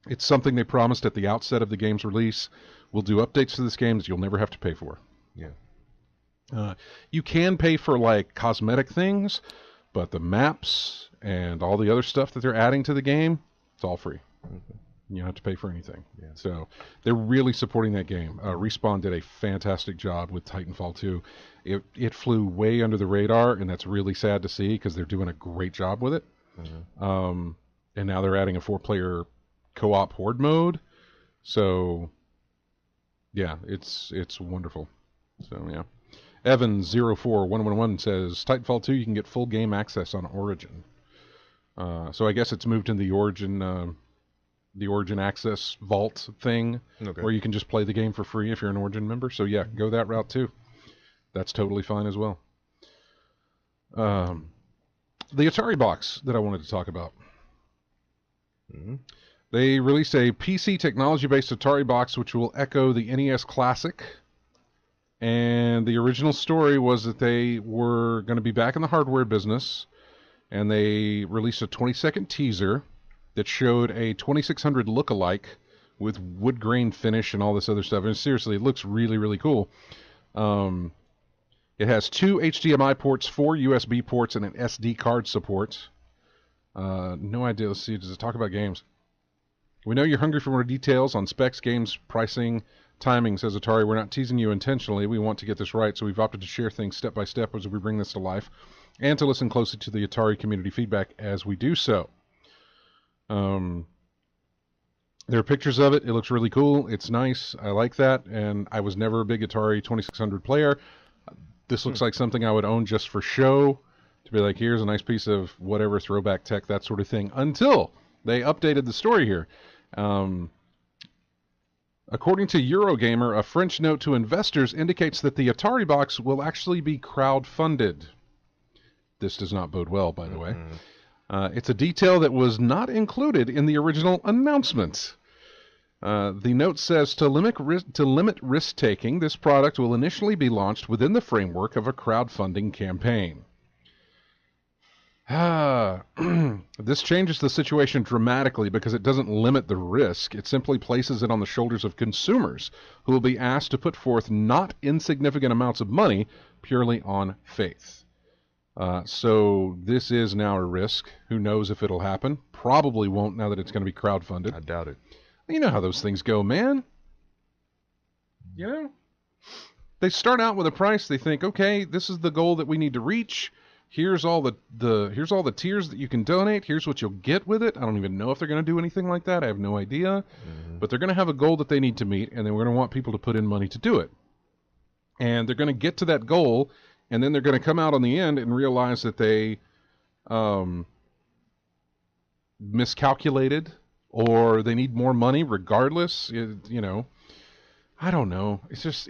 Speaker 1: It's something they promised at the outset of the game's release. We'll do updates to this game that you'll never have to pay for.
Speaker 2: Yeah.
Speaker 1: You can pay for like cosmetic things, but the maps and all the other stuff that they're adding to the game, it's all free.
Speaker 2: Mm-hmm.
Speaker 1: You don't have to pay for anything.
Speaker 2: Yeah.
Speaker 1: So they're really supporting that game. Respawn did a fantastic job with Titanfall 2. It flew way under the radar, and that's really sad to see because they're doing a great job with it.
Speaker 2: Mm-hmm.
Speaker 1: And now they're adding a 4-player co-op horde mode. So, yeah, it's wonderful. So, yeah. Evan04111 says, Titanfall 2, you can get full game access on Origin. So I guess it's moved into the Origin Access Vault thing, where you can just play the game for free if you're an Origin member. So yeah, go that route too. That's totally fine as well. The Atari box that I wanted to talk about.
Speaker 2: Mm-hmm.
Speaker 1: They released a PC technology-based Atari box which will echo the NES Classic. And the original story was that they were going to be back in the hardware business, and they released a 20-second teaser that showed a 2600 look-alike with wood grain finish and all this other stuff. And seriously, it looks really, really cool. It has 2 HDMI ports, 4 USB ports, and an SD card support. No idea. Let's see. Does it talk about games? We know you're hungry for more details on specs, games, pricing, timing, says Atari. We're not teasing you intentionally. We want to get this right, so we've opted to share things step by step as we bring this to life, and to listen closely to the Atari community feedback as we do so. There are pictures of it. It looks really cool. It's nice. I like that, and I was never a big Atari 2600 player. This looks like something I would own just for show, to be like, here's a nice piece of whatever throwback tech, that sort of thing, until they updated the story here. According to Eurogamer, a French note to investors indicates that the Atari box will actually be crowd-funded. This does not bode well, by the way. It's a detail that was not included in the original announcement. The note says, to limit risk-taking, this product will initially be launched within the framework of a crowdfunding campaign. This changes the situation dramatically because it doesn't limit the risk. It simply places it on the shoulders of consumers who will be asked to put forth not insignificant amounts of money purely on faith. So this is now a risk. Who knows if it'll happen? Probably won't now that it's going to be crowdfunded.
Speaker 2: I doubt it.
Speaker 1: You know how those things go, man. You know? They start out with a price. They think, okay, this is the goal that we need to reach. Here's all the tiers that you can donate. Here's what you'll get with it. I don't even know if they're going to do anything like that. I have no idea. Mm-hmm. But they're going to have a goal that they need to meet, and then we're going to want people to put in money to do it. And they're going to get to that goal, and then they're going to come out on the end and realize that they miscalculated, or they need more money regardless. You know, I don't know. It's just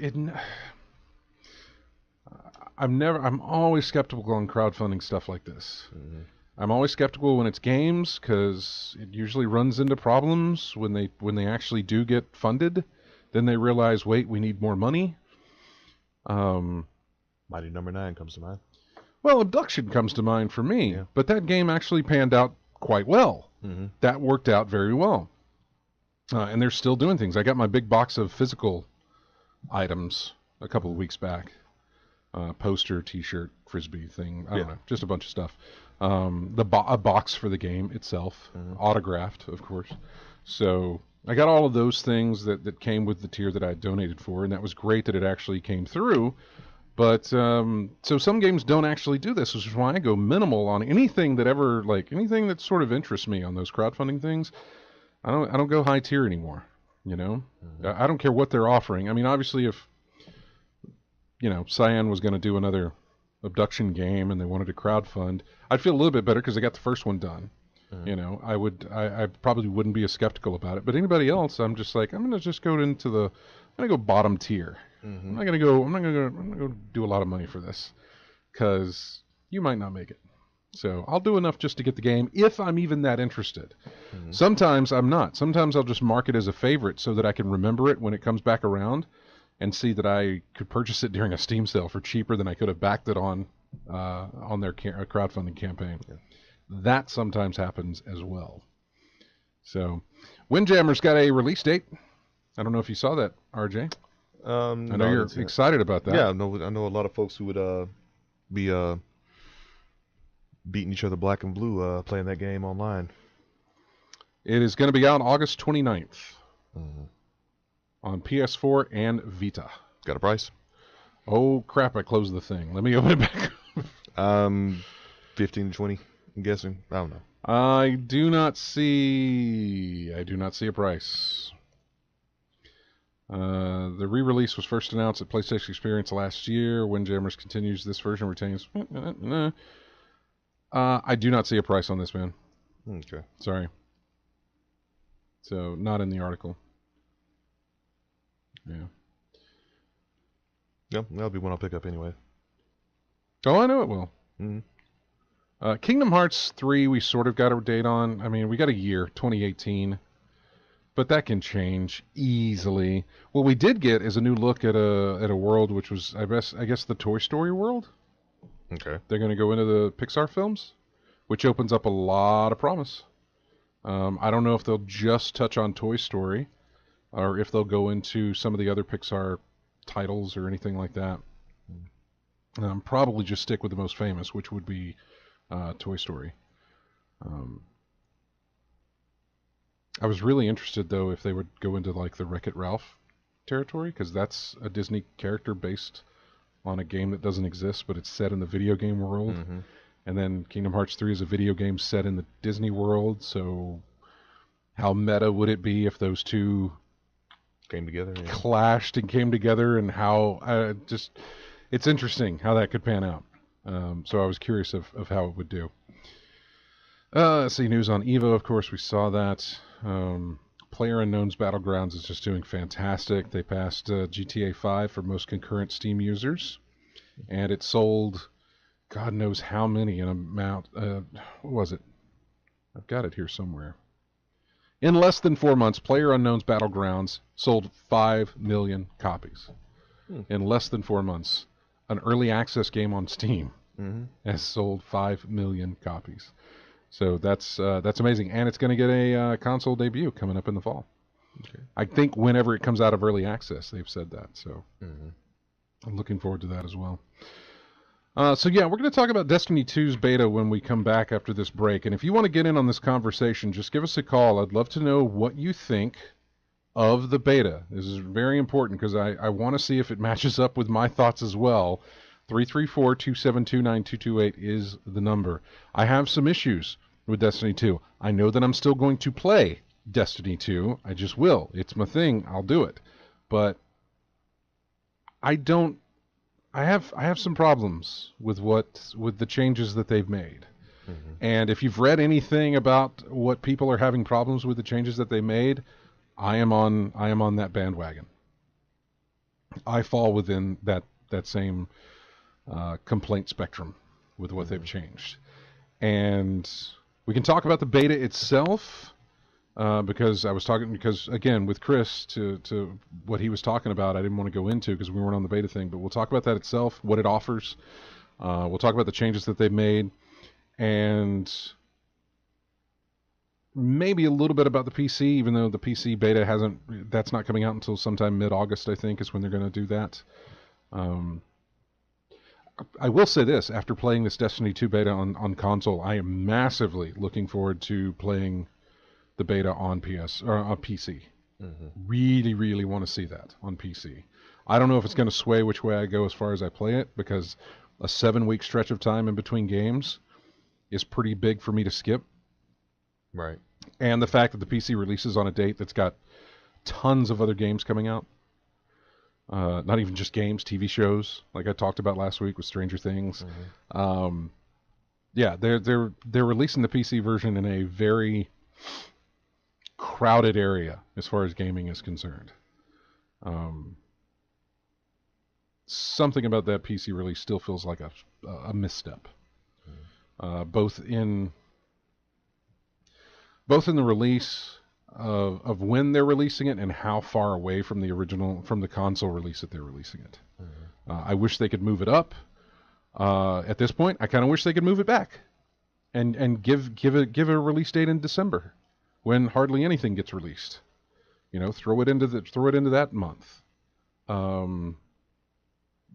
Speaker 1: I'm always skeptical on crowdfunding stuff like this. Mm-hmm. I'm always skeptical when it's games because it usually runs into problems when they actually do get funded. Then they realize, wait, we need more money.
Speaker 2: Mighty Number 9 comes to mind.
Speaker 1: Well, Abduction comes to mind for me, but that game actually panned out quite well. Mm-hmm. That worked out very well. And they're still doing things. I got my big box of physical items a couple of weeks back. Poster, T-shirt, Frisbee thing. I don't know, just a bunch of stuff. A box for the game itself, autographed, of course. So I got all of those things that came with the tier that I donated for, and that was great that it actually came through. But so some games don't actually do this, which is why I go minimal on anything anything that sort of interests me on those crowdfunding things. I don't go high tier anymore. You know, I don't care what they're offering. I mean, obviously, if Cyan was going to do another Abduction game and they wanted to crowdfund, I'd feel a little bit better because they got the first one done. Mm-hmm. You know, I probably wouldn't be as skeptical about it. But anybody else, I'm just like, I'm going to just go I'm going to go bottom tier. Mm-hmm. I'm not going to go do a lot of money for this because you might not make it. So I'll do enough just to get the game if I'm even that interested. Mm-hmm. Sometimes I'm not. Sometimes I'll just mark it as a favorite so that I can remember it when it comes back around. and see that I could purchase it during a Steam sale for cheaper than I could have backed it on their crowdfunding campaign.
Speaker 2: Yeah.
Speaker 1: That sometimes happens as well. So, Windjammer's got a release date. I don't know if you saw that, RJ. I know you're excited about that.
Speaker 2: Yeah, I know a lot of folks who would be beating each other black and blue playing that game online.
Speaker 1: It is going to be out August 29th on PS4 and Vita.
Speaker 2: Got a price?
Speaker 1: Oh, crap, I closed the thing. Let me open it back up.
Speaker 2: 15 to 20, I'm guessing. I don't know.
Speaker 1: I do not see a price. The re-release was first announced at PlayStation Experience last year. Windjammers continues. This version retains... I do not see a price on this, man.
Speaker 2: Okay.
Speaker 1: Sorry. So, not in the article. Yeah.
Speaker 2: Yep, that'll be one I'll pick up anyway.
Speaker 1: Oh, I know it will. Kingdom Hearts 3, we sort of got a date on. I mean, we got a year, 2018. But that can change easily. What we did get is a new look at a world which was, I guess the Toy Story world.
Speaker 2: Okay.
Speaker 1: They're going to go into the Pixar films, which opens up a lot of promise. I don't know if they'll just touch on Toy Story, or if they'll go into some of the other Pixar titles or anything like that. Probably just stick with the most famous, which would be Toy Story. I was really interested, though, if they would go into like the Wreck-It Ralph territory, because that's a Disney character based on a game that doesn't exist, but it's set in the video game world. And then Kingdom Hearts 3 is a video game set in the Disney world, so how meta would it be if those two
Speaker 2: came together,
Speaker 1: clashed and came together, and how it's interesting how that could pan out. So I was curious of how it would do. Let's see, news on Evo, of course, we saw that. PlayerUnknown's Battlegrounds is just doing fantastic. They passed GTA 5 for most concurrent Steam users, and it sold God knows how many in amount. What was it? I've got it here somewhere. In less than 4 months, PlayerUnknown's Battlegrounds sold 5 million copies. In less than 4 months, an early access game on Steam has sold 5 million copies. So that's amazing, and it's going to get a console debut coming up in the fall. Okay. I think whenever it comes out of early access, they've said that. So I'm looking forward to that as well. So yeah, we're going to talk about Destiny 2's beta when we come back after this break. And if you want to get in on this conversation, just give us a call. I'd love to know what you think of the beta. This is very important because I want to see if it matches up with my thoughts as well. 334-272-9228 is the number. I have some issues with Destiny 2. I know that I'm still going to play Destiny 2. I just will. It's my thing. I'll do it. But I have some problems with the changes that they've made. And if you've read anything about what people are having problems with the changes that they made, I am on that bandwagon. I fall within that same complaint spectrum with what they've changed. And we can talk about the beta itself, because again, with Chris, to what he was talking about, I didn't want to go into because we weren't on the beta thing, but we'll talk about that itself, what it offers. We'll talk about the changes that they've made, and maybe a little bit about the PC, even though the PC beta that's not coming out until sometime mid-August, I think, is when they're going to do that. I will say this, after playing this Destiny 2 beta on console, I am massively looking forward to playing the beta on PC. Really, really want to see that on PC. I don't know if it's going to sway which way I go as far as I play it, because a 7-week stretch of time in between games is pretty big for me to skip.
Speaker 2: Right.
Speaker 1: And the fact that the PC releases on a date that's got tons of other games coming out. Not even just games, TV shows, like I talked about last week with Stranger Things. Yeah, they're releasing the PC version in a very crowded area as far as gaming is concerned. Something about that PC release still feels like a misstep, both in the release, of when they're releasing it and how far away from the console release that they're releasing it. I wish they could move it up. At this point, I kind of wish they could move it back, and give a release date in December, when hardly anything gets released. Throw it into that month.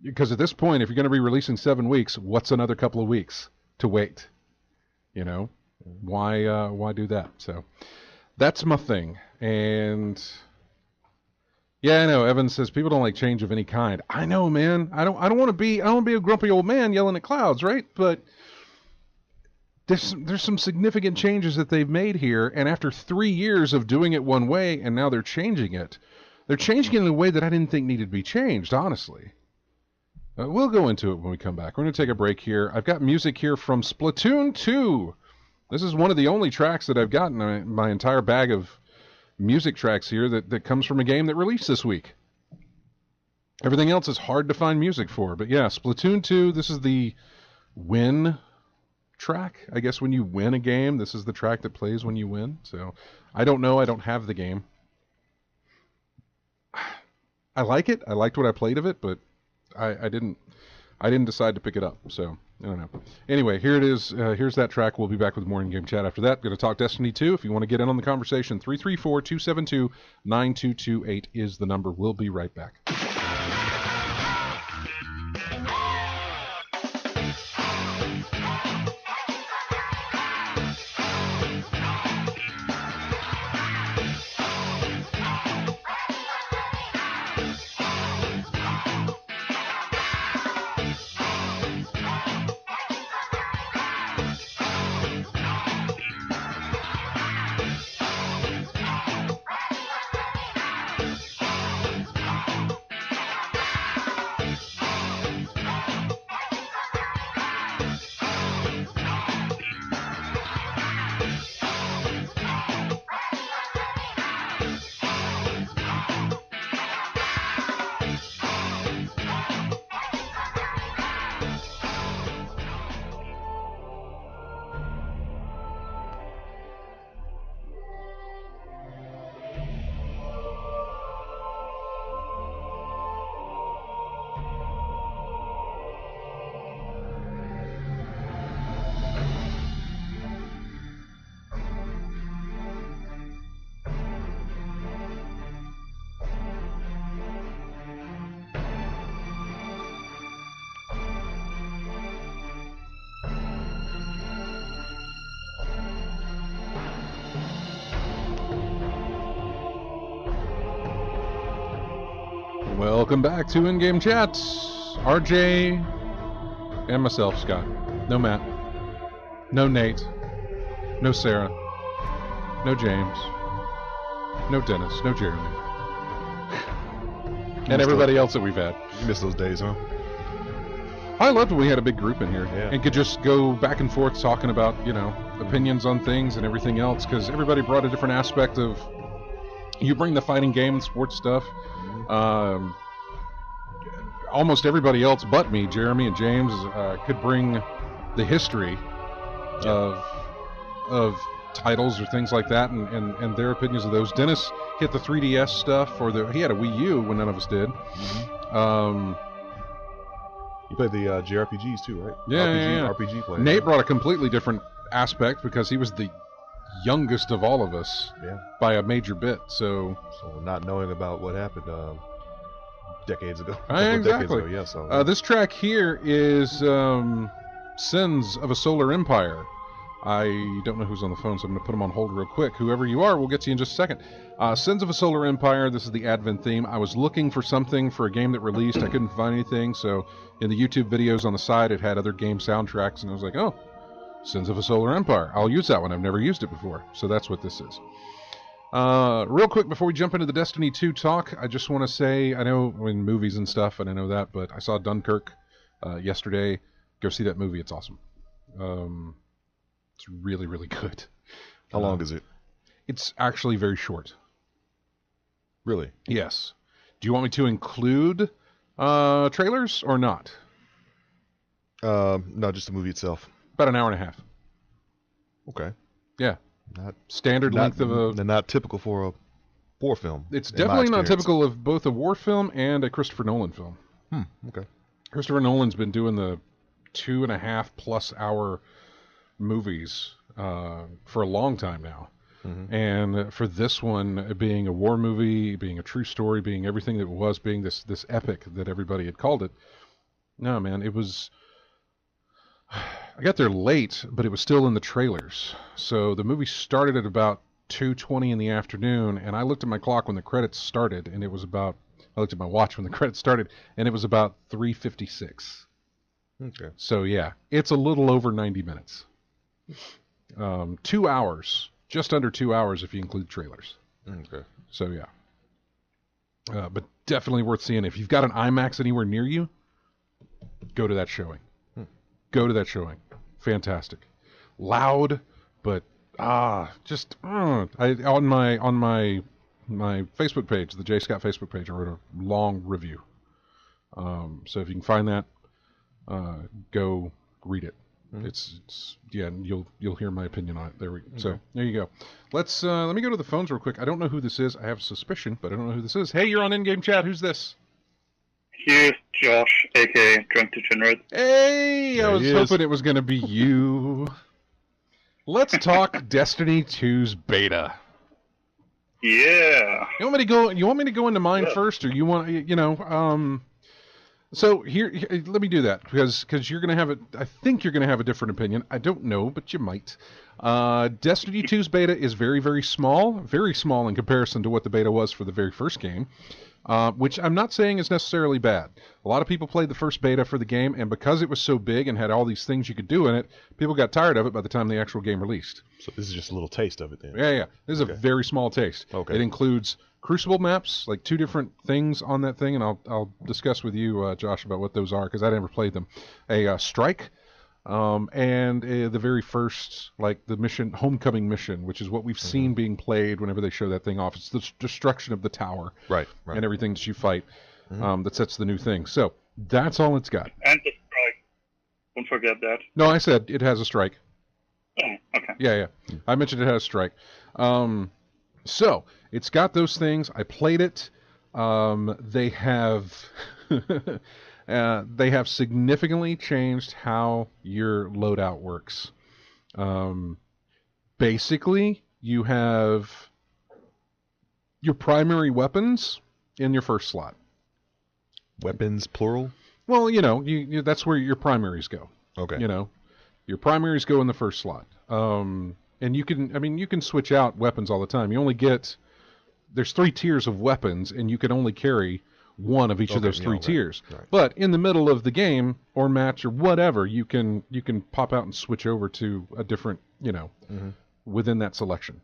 Speaker 1: Because at this point, if you're going to be releasing 7 weeks, what's another couple of weeks to wait? Why do that? So that's my thing. And yeah, I know. Evan says people don't like change of any kind. I know, man. I don't want to be a grumpy old man yelling at clouds, right? But there's some significant changes that they've made here, and after 3 years of doing it one way, and now they're changing it. They're changing it in a way that I didn't think needed to be changed, honestly. We'll go into it when we come back. We're going to take a break here. I've got music here from Splatoon 2. This is one of the only tracks that I've got in my entire bag of music tracks here that comes from a game that released this week. Everything else is hard to find music for. But yeah, Splatoon 2, this is the win track. I guess when you win a game, this is the track that plays when you win. So I don't know. I don't have the game. I like it. I liked what I played of it, but I didn't decide to pick it up. So I don't know. Anyway, here it is. Here's that track. We'll be back with more in-game chat after that. Going to talk Destiny 2. If you want to get in on the conversation, 334-272-9228 is the number. We'll be right back. Welcome back to In-Game Chats. RJ and myself, Scott. No Matt. No Nate. No Sarah. No James. No Dennis. No Jeremy. And everybody else that we've had.
Speaker 2: You miss those days, huh?
Speaker 1: I loved when we had a big group in here
Speaker 2: Yeah.
Speaker 1: and could just go back and forth talking about, opinions on things and everything else, because everybody brought a different aspect of. You bring the fighting game and sports stuff. Almost everybody else but me, Jeremy and James, could bring the history of titles or things like that, and their opinions of those. Dennis hit the 3DS stuff, he had a Wii U when none of us did.
Speaker 2: You played the JRPGs too, right?
Speaker 1: Yeah.
Speaker 2: RPG player.
Speaker 1: Nate brought a completely different aspect because he was the youngest of all of us by a major bit. So
Speaker 2: not knowing about what happened decades ago.
Speaker 1: Exactly.
Speaker 2: Decades ago, yeah,
Speaker 1: this track here is Sins of a Solar Empire. I don't know who's on the phone, so I'm going to put them on hold real quick. Whoever you are, we'll get to you in just a second. Sins of a Solar Empire, this is the Advent theme. I was looking for something for a game that released. I couldn't find anything, so in the YouTube videos on the side, it had other game soundtracks, and I was like, oh, Sins of a Solar Empire. I'll use that one. I've never used it before, so that's what this is. Real quick, before we jump into the Destiny 2 talk, I just want to say, I know in movies and stuff, and I know that, but I saw Dunkirk yesterday. Go see that movie. It's awesome. It's really, really good.
Speaker 2: How long is it?
Speaker 1: It's actually very short.
Speaker 2: Really?
Speaker 1: Yes. Do you want me to include trailers or not?
Speaker 2: No, just the movie itself.
Speaker 1: About an hour and a half.
Speaker 2: Okay.
Speaker 1: Yeah.
Speaker 2: Not
Speaker 1: standard length of a.
Speaker 2: They're not typical for a war film.
Speaker 1: It's definitely not typical of both a war film and a Christopher Nolan film.
Speaker 2: Okay.
Speaker 1: Christopher Nolan's been doing the 2.5+ hour movies for a long time now.
Speaker 2: Mm-hmm.
Speaker 1: And for this one being a war movie, being a true story, being everything that it was, being this epic that everybody had called it, no, man, it was... I got there late, but it was still in the trailers. So the movie started at about 2:20 in the afternoon, and I looked at my clock when the credits started, and it was about... I looked at my watch when the credits started, and it was about 3:56.
Speaker 2: Okay.
Speaker 1: So, yeah, it's a little over 90 minutes. 2 hours. Just under 2 hours if you include trailers.
Speaker 2: Okay.
Speaker 1: So, yeah. But definitely worth seeing. If you've got an IMAX anywhere near you, go to that showing. Go to that showing. Fantastic. Loud, but, just, on my Facebook page, the J. Scott Facebook page, I wrote a long review. So if you can find that, go read it. It's you'll hear my opinion on it. There we go. So there you go. Let me go to the phones real quick. I don't know who this is. I have a suspicion, but I don't know who this is. Hey, you're on in-game chat. Who's this?
Speaker 4: Here's Josh, aka Drunk Degenerate.
Speaker 1: Hey, I was hoping it was going to be you. Let's talk Destiny 2's beta.
Speaker 4: Yeah.
Speaker 1: You want me to go into mine first, or you want So here, let me do that because you're gonna have I think you're gonna have a different opinion. I don't know, but you might. Destiny 2's beta is very, very small in comparison to what the beta was for the very first game, which I'm not saying is necessarily bad. A lot of people played the first beta for the game, and because it was so big and had all these things you could do in it, people got tired of it by the time the actual game released.
Speaker 2: So this is just a little taste of it then?
Speaker 1: Yeah. This is a very small taste.
Speaker 2: Okay.
Speaker 1: It includes Crucible maps, like 2 different things on that thing, and I'll discuss with you, Josh, about what those are, because I never played them. A strike, and the very first, like, the mission, homecoming mission, which is what we've seen being played whenever they show that thing off. It's the destruction of the tower,
Speaker 2: right.
Speaker 1: and everything that you fight that sets the new thing. So that's all it's got.
Speaker 4: And the strike. Don't forget that.
Speaker 1: No, I said it has a strike.
Speaker 4: Oh, okay.
Speaker 1: Yeah. I mentioned it has a strike. So it's got those things. I played it. They have significantly changed how your loadout works. Basically, you have your primary weapons in your first slot.
Speaker 2: Weapons, plural?
Speaker 1: Well, you that's where your primaries go.
Speaker 2: Okay.
Speaker 1: Your primaries go in the first slot. And you can switch out weapons all the time. You only get, there's 3 tiers of weapons, and you can only carry one of each of those 3 tiers. Right. But in the middle of the game or match or whatever, you can pop out and switch over to a different, within that selection.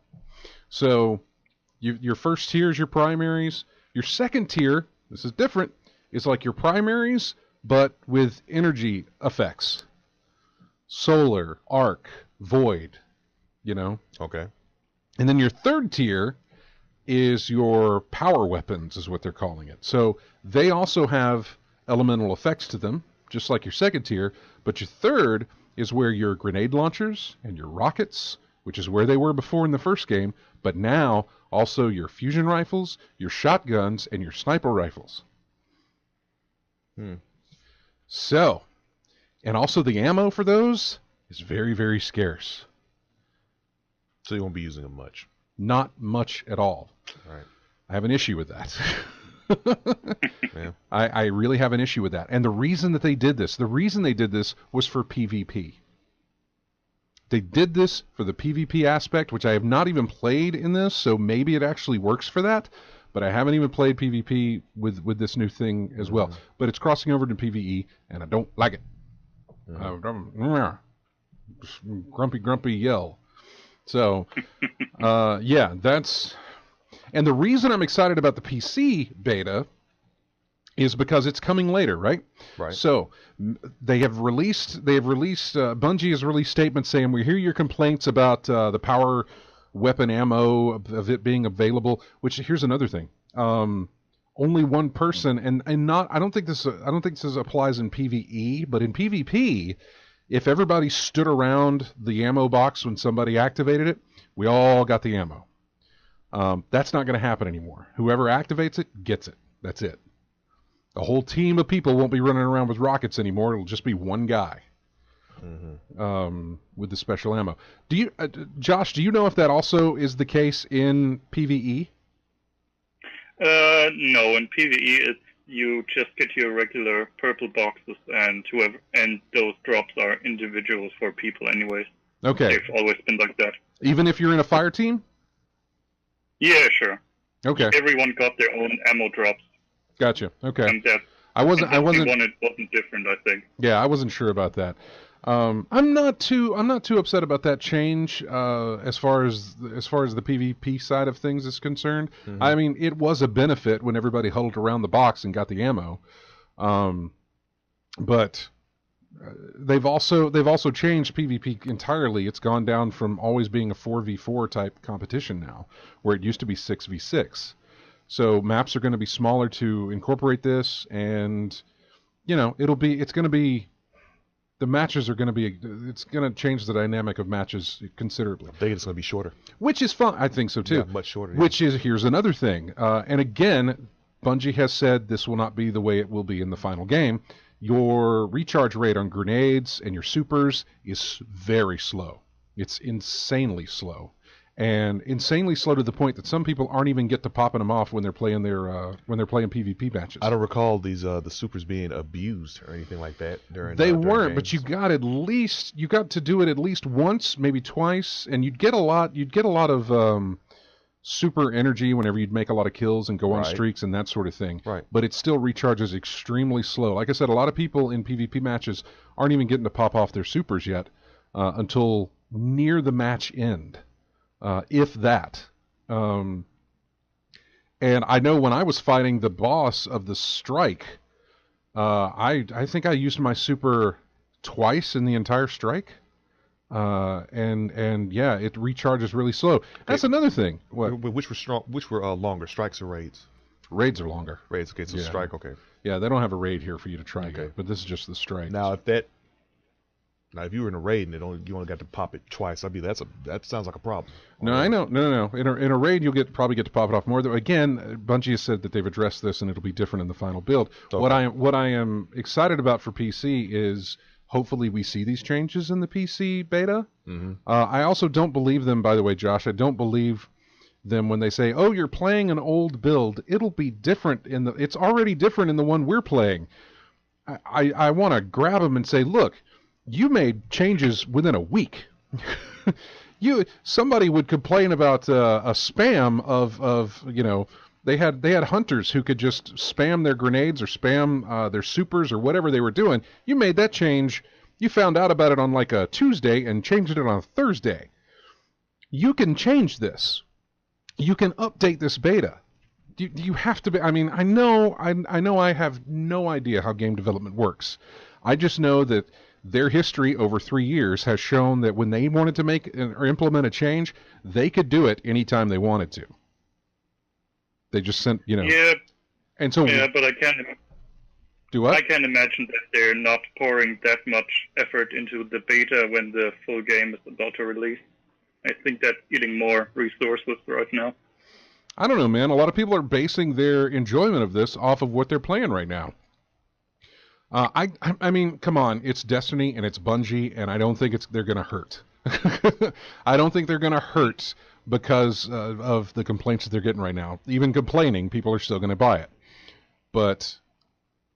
Speaker 1: So your first tier is your primaries. Your second tier, this is different, is like your primaries, but with energy effects. Solar, arc, void.
Speaker 2: Okay.
Speaker 1: And then your third tier is your power weapons, is what they're calling it. So they also have elemental effects to them, just like your second tier, but your third is where your grenade launchers and your rockets, which is where they were before in the first game, but now also your fusion rifles, your shotguns, and your sniper rifles. So, and also the ammo for those is very, very scarce.
Speaker 2: So you won't be using them much.
Speaker 1: Not much at all.
Speaker 2: Right.
Speaker 1: I have an issue with that.
Speaker 2: Yeah.
Speaker 1: I really have an issue with that. And the reason they did this was for PvP. They did this for the PvP aspect, which I have not even played in this, so maybe it actually works for that. But I haven't even played PvP with this new thing as well. But it's crossing over to PvE, and I don't like it. Grumpy yell. So, that's... And the reason I'm excited about the PC beta is because it's coming later, right?
Speaker 2: Right.
Speaker 1: So, Bungie has released statements saying, we hear your complaints about the power weapon ammo of it being available, which, here's another thing. Only one person, and not, I don't think this applies in PvE, but in PvP, if everybody stood around the ammo box when somebody activated it, We all got the ammo. That's not going to happen anymore. Whoever activates it gets it. That's it. A whole team of people won't be running around with rockets anymore. It'll just be one guy with the special ammo. Do you, Josh? Do you know if that also is the case in PvE?
Speaker 4: No, in PvE you just get your regular purple boxes, and those drops are individuals for people anyways.
Speaker 1: Okay.
Speaker 4: They've always been like that.
Speaker 1: Even if you're in a fire team?
Speaker 4: Yeah, sure.
Speaker 1: Okay.
Speaker 4: Everyone got their own ammo drops.
Speaker 1: Gotcha. Okay.
Speaker 4: And that
Speaker 1: I wasn't.
Speaker 4: It wasn't different, I think.
Speaker 1: Yeah, I wasn't sure about that. I'm not too upset about that change as far as the PvP side of things is concerned. Mm-hmm. I mean, it was a benefit when everybody huddled around the box and got the ammo. But they've also changed PvP entirely. It's gone down from always being a 4v4 type competition now, where it used to be 6v6. So maps are going to be smaller to incorporate this, and the matches are going to be, it's going to change the dynamic of matches considerably.
Speaker 2: I think it's going to be shorter.
Speaker 1: Which is fun. I think so too.
Speaker 2: Yeah, much shorter.
Speaker 1: Which is, here's another thing. And again, Bungie has said this will not be the way it will be in the final game. Your recharge rate on grenades and your supers is very slow. It's insanely slow. And insanely slow to the point that some people aren't even get to popping them off when they're playing PvP matches.
Speaker 2: I don't recall these the supers being abused or anything like that during.
Speaker 1: They weren't,
Speaker 2: games.
Speaker 1: but you got to do it at least once, maybe twice, and you'd get a lot of super energy whenever you'd make a lot of kills and go on streaks and that sort of thing.
Speaker 2: Right.
Speaker 1: But it still recharges extremely slow. Like I said, a lot of people in PvP matches aren't even getting to pop off their supers yet until near the match end. If that. And I know when I was fighting the boss of the strike, I think I used my super twice in the entire strike. And yeah, it recharges really slow. That's another thing. What?
Speaker 2: Which were longer, strikes or raids?
Speaker 1: Raids are longer.
Speaker 2: Raids, okay, so strike, okay.
Speaker 1: Yeah, they don't have a raid here for you to try yet, but this is just the strike.
Speaker 2: Now, if you were in a raid and you only got to pop it twice, that sounds like a problem.
Speaker 1: No, I know. No. In a raid, you'll probably get to pop it off more. Again, Bungie has said that they've addressed this and it'll be different in the final build. Okay. What I am excited about for PC is hopefully we see these changes in the PC beta. Mm-hmm. I also don't believe them, by the way, Josh. I don't believe them when they say, "Oh, you're playing an old build. It'll be different it's already different in the one we're playing." I want to grab them and say, "Look. You made changes within a week." Somebody would complain about a spam of they had hunters who could just spam their grenades or spam their supers or whatever they were doing. You made that change. You found out about it on like a Tuesday and changed it on a Thursday. You can change this. You can update this beta. You have to be. I mean, I know I have no idea how game development works. I just know that their history over 3 years has shown that when they wanted to make or implement a change, they could do it anytime they wanted to. They just sent,
Speaker 4: Yeah.
Speaker 1: And so.
Speaker 4: Yeah, but I can't.
Speaker 1: Do what?
Speaker 4: I can't imagine that they're not pouring that much effort into the beta when the full game is about to release. I think that's eating more resources right now.
Speaker 1: I don't know, man. A lot of people are basing their enjoyment of this off of what they're playing right now. I mean, come on, it's Destiny and it's Bungie, and I don't think they're going to hurt. I don't think they're going to hurt because of the complaints that they're getting right now. Even complaining, people are still going to buy it. But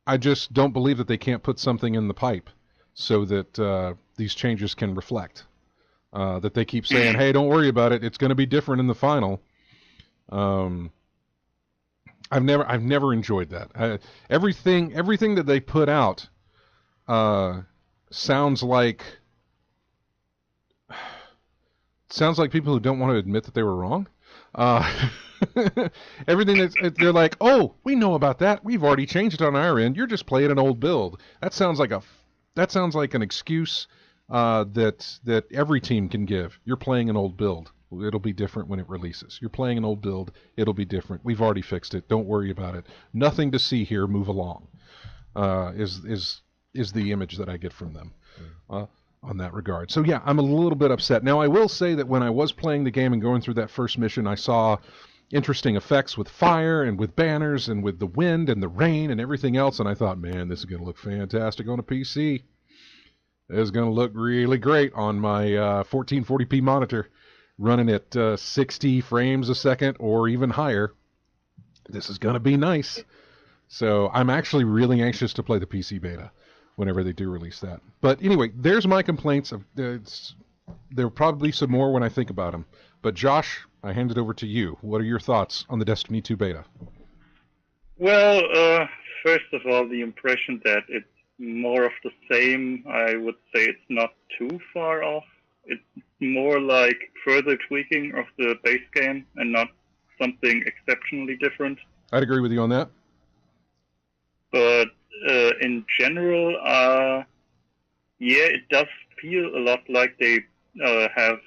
Speaker 1: I just don't believe that they can't put something in the pipe so that these changes can reflect. That they keep saying, "Hey, don't worry about it. It's going to be different in the final." I've never enjoyed that. Everything that they put out sounds like people who don't want to admit that they were wrong. Everything they're like, "Oh, we know about that. We've already changed it on our end. You're just playing an old build." That sounds like an excuse that every team can give. You're playing an old build. It'll be different when it releases. You're playing an old build. It'll be different. We've already fixed it. Don't worry about it. Nothing to see here. Move along. Is the image that I get from them. on that regard. So yeah, I'm a little bit upset. Now I will say that when I was playing the game and going through that first mission, I saw interesting effects with fire and with banners and with the wind and the rain and everything else, and I thought, man, this is going to look fantastic on a PC. It's going to look really great on my 1440p monitor running at 60 frames a second or even higher. This is going to be nice. So I'm actually really anxious to play the PC beta whenever they do release that. But anyway, there's my complaints. There'll probably be some more when I think about them. But Josh, I hand it over to you. What are your thoughts on the Destiny 2 beta?
Speaker 4: Well, first of all, the impression that it's more of the same, I would say it's not too far off. It's more like further tweaking of the base game and not something exceptionally different.
Speaker 1: I'd agree with you on that.
Speaker 4: But in general, yeah, it does feel a lot like they have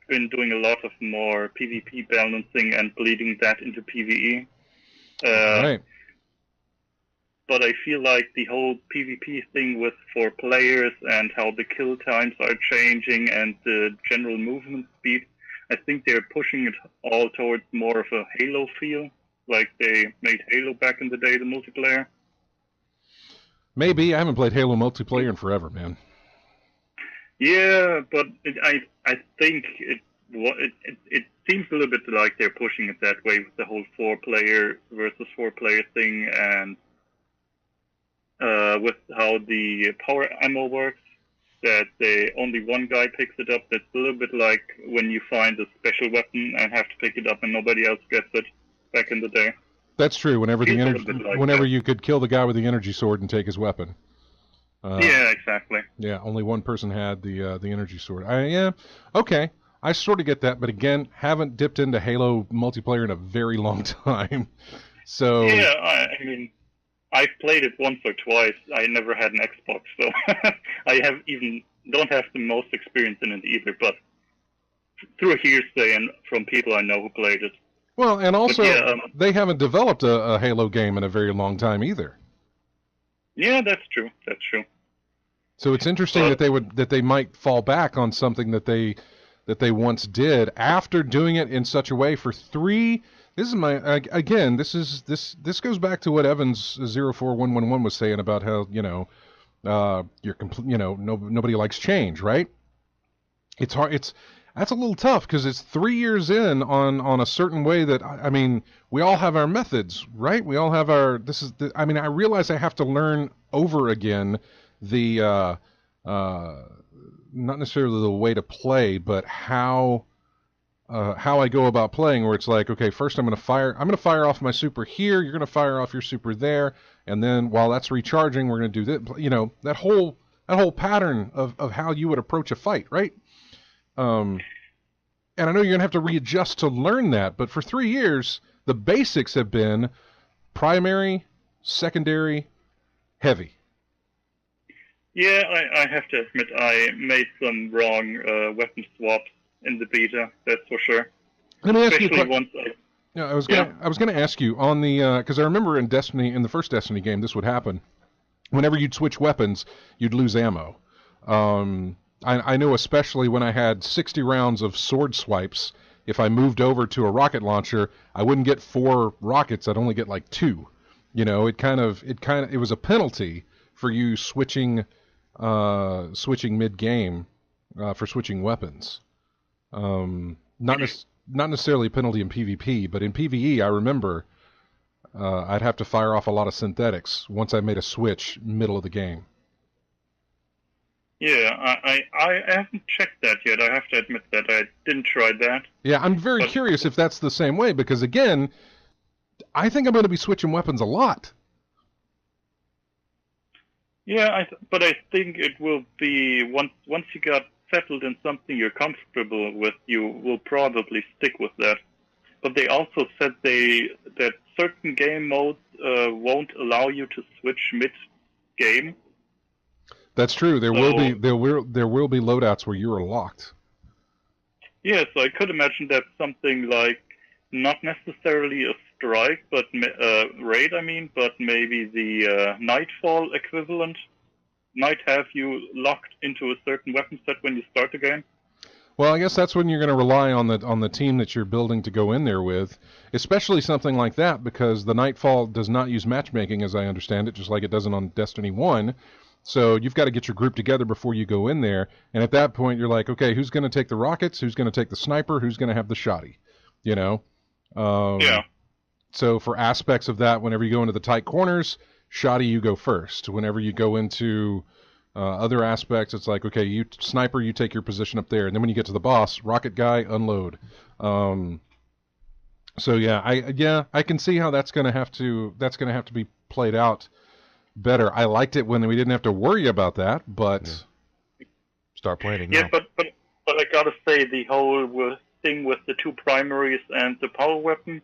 Speaker 4: been doing a lot of more PvP balancing and bleeding that into PvE.
Speaker 1: Right.
Speaker 4: But I feel like the whole PvP thing with 4 players and how the kill times are changing and the general movement speed, I think they're pushing it all towards more of a Halo feel, like they made Halo back in the day, the multiplayer.
Speaker 1: Maybe. I haven't played Halo multiplayer in forever, man.
Speaker 4: Yeah, but I think it seems a little bit like they're pushing it that way with the whole 4-player versus 4-player thing, and with how the power ammo works, that only one guy picks it up. That's a little bit like when you find a special weapon and have to pick it up and nobody else gets it back in the day.
Speaker 1: That's true. Whenever you could kill the guy with the energy sword and take his weapon.
Speaker 4: Yeah, exactly.
Speaker 1: Yeah, only one person had the energy sword. Yeah, okay. I sort of get that, but again, haven't dipped into Halo multiplayer in a very long time. So
Speaker 4: yeah, I mean, I've played it once or twice. I never had an Xbox, so I don't have the most experience in it either. But through hearsay and from people I know who played it.
Speaker 1: Well, and also they haven't developed a Halo game in a very long time either.
Speaker 4: Yeah, that's true. That's true.
Speaker 1: So it's interesting that they might fall back on something that they once did after doing it in such a way for 3. This is this goes back to what Evans 04111 was saying about how nobody likes change, right? It's hard. That's a little tough because it's 3 years in on a certain way that, I mean, we all have our methods, right? We all have our, I realize I have to learn over again the, not necessarily the way to play, but how I go about playing, where it's like, okay, first I'm going to fire off my super here, you're going to fire off your super there, and then while that's recharging, we're going to do this, that whole pattern of how you would approach a fight, right? And I know you're going to have to readjust to learn that, but for 3 years, the basics have been primary, secondary, heavy.
Speaker 4: Yeah, I have to admit I made some wrong weapon swaps in the beta, that's for sure.
Speaker 1: Let me ask you a question.
Speaker 4: Once
Speaker 1: I was going to ask you on the because I remember in the first Destiny game, this would happen. Whenever you'd switch weapons, you'd lose ammo. I know especially when I had 60 rounds of sword swipes, if I moved over to a rocket launcher, I wouldn't get 4 rockets. I'd only get like 2. It was a penalty for you switching mid game for switching weapons. Not necessarily a penalty in PvP, but in PvE, I remember I'd have to fire off a lot of synthetics once I made a switch middle of the game.
Speaker 4: Yeah, I haven't checked that yet. I have to admit that I didn't try that.
Speaker 1: Yeah, I'm very curious if that's the same way, because again, I think I'm going to be switching weapons a lot.
Speaker 4: Yeah, but I think it will be, once you got settled in something you're comfortable with, you will probably stick with that. But they also said that certain game modes won't allow you to switch mid-game.
Speaker 1: That's true. There will be loadouts where you are locked.
Speaker 4: Yeah, so I could imagine that something like not necessarily a strike, but raid. But maybe the Nightfall equivalent might have you locked into a certain weapon set when you start the game.
Speaker 1: Well, I guess that's when you're going to rely on the team that you're building to go in there with, especially something like that, because the Nightfall does not use matchmaking, as I understand it, just like it doesn't on Destiny 1. So you've got to get your group together before you go in there, and at that point you're like, okay, who's going to take the rockets? Who's going to take the sniper? Who's going to have the shotty? You know?
Speaker 4: Yeah.
Speaker 1: So for aspects of that, whenever you go into the tight corners, shotty you go first. Whenever you go into other aspects, it's like, okay, you sniper, you take your position up there, and then when you get to the boss, rocket guy, unload. So I can see how that's gonna have to be played out better. I liked it when we didn't have to worry about that, but
Speaker 2: start planning.
Speaker 4: Yeah,
Speaker 2: now.
Speaker 4: but I gotta say, the whole thing with the two primaries and the power weapon,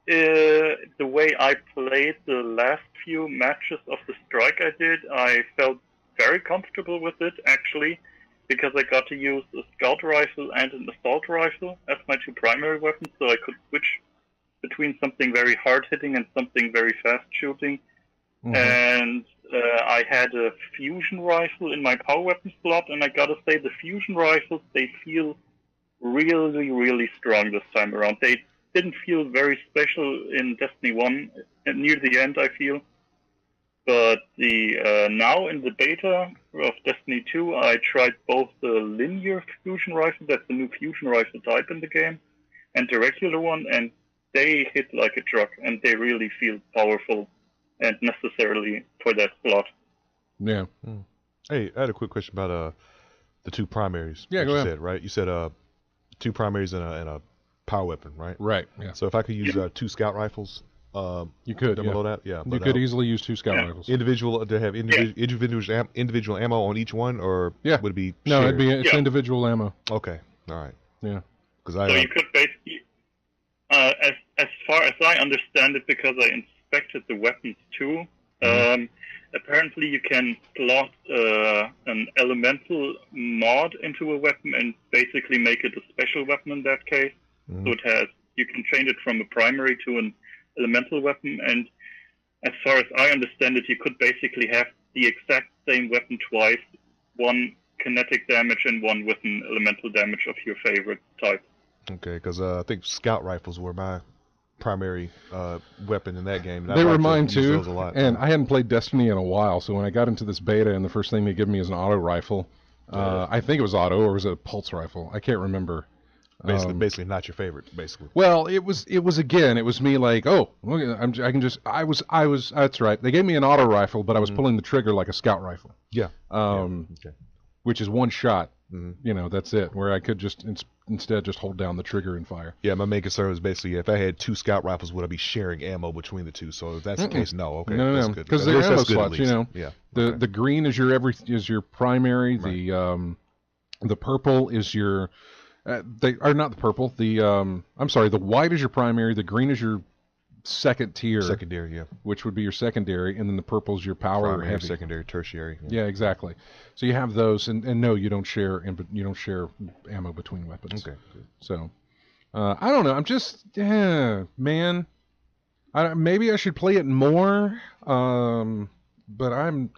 Speaker 4: the way I played the last few matches of the strike I did, I felt very comfortable with it, actually, because I got to use a scout rifle and an assault rifle as my two primary weapons, so I could switch between something very hard-hitting and something very fast-shooting. Mm-hmm. And I had a fusion rifle in my power weapon slot, and I gotta say, the fusion rifles, they feel really, really strong this time around. They didn't feel very special in Destiny 1, near the end, I feel. But now in the beta of Destiny 2, I tried both the linear fusion rifle, that's the new fusion rifle type in the game, and the regular one, and they hit like a truck, and they really feel powerful and necessarily for that slot.
Speaker 1: Yeah.
Speaker 2: Hey, I had a quick question about the two primaries.
Speaker 1: Yeah, go ahead.
Speaker 2: You said, right? You said two primaries and a power weapon, right?
Speaker 1: Right. Yeah.
Speaker 2: So if I could use two scout rifles.
Speaker 1: You could,
Speaker 2: below that, yeah.
Speaker 1: You could easily use two scout rifles.
Speaker 2: Individual to have individual ammo on each one, or would it be shared?
Speaker 1: No, it's individual ammo.
Speaker 2: Okay, all right.
Speaker 1: Yeah.
Speaker 4: So you could basically, as far as I understand it, because I inspected the weapons too. Apparently, you can slot an elemental mod into a weapon and basically make it a special weapon in that case. So you can change it from a primary to an elemental weapon, and as far as I understand it, you could basically have the exact same weapon twice, one kinetic damage and one with an elemental damage of your favorite type.
Speaker 2: Okay, because I think scout rifles were my primary weapon in that game.
Speaker 1: They were mine too, and I hadn't played Destiny in a while, so when I got into this beta and the first thing they give me is an auto rifle, I think it was auto, or was it a pulse rifle? I can't remember.
Speaker 2: Basically not your favorite, basically.
Speaker 1: Well, it was me like, oh, that's right. They gave me an auto rifle, but I was pulling the trigger like a scout rifle.
Speaker 2: Yeah.
Speaker 1: Which is one shot. You know, that's it. Where I could just instead just hold down the trigger and fire.
Speaker 2: Yeah, my main concern was basically if I had two scout rifles, would I be sharing ammo between the two? So if that's the case, no. Okay,
Speaker 1: no, because they're ammo slots. You know, the green is your primary. Right. The purple is your they are not the purple. The white is your primary. The green is your secondary, yeah. Which would be your secondary, and then the purple is your power
Speaker 2: heavy. Secondary, tertiary.
Speaker 1: Yeah, exactly. So you have those, and no, you don't share ammo between weapons.
Speaker 2: Okay. Good.
Speaker 1: So I don't know. I'm just man. Maybe I should play it more. But I'm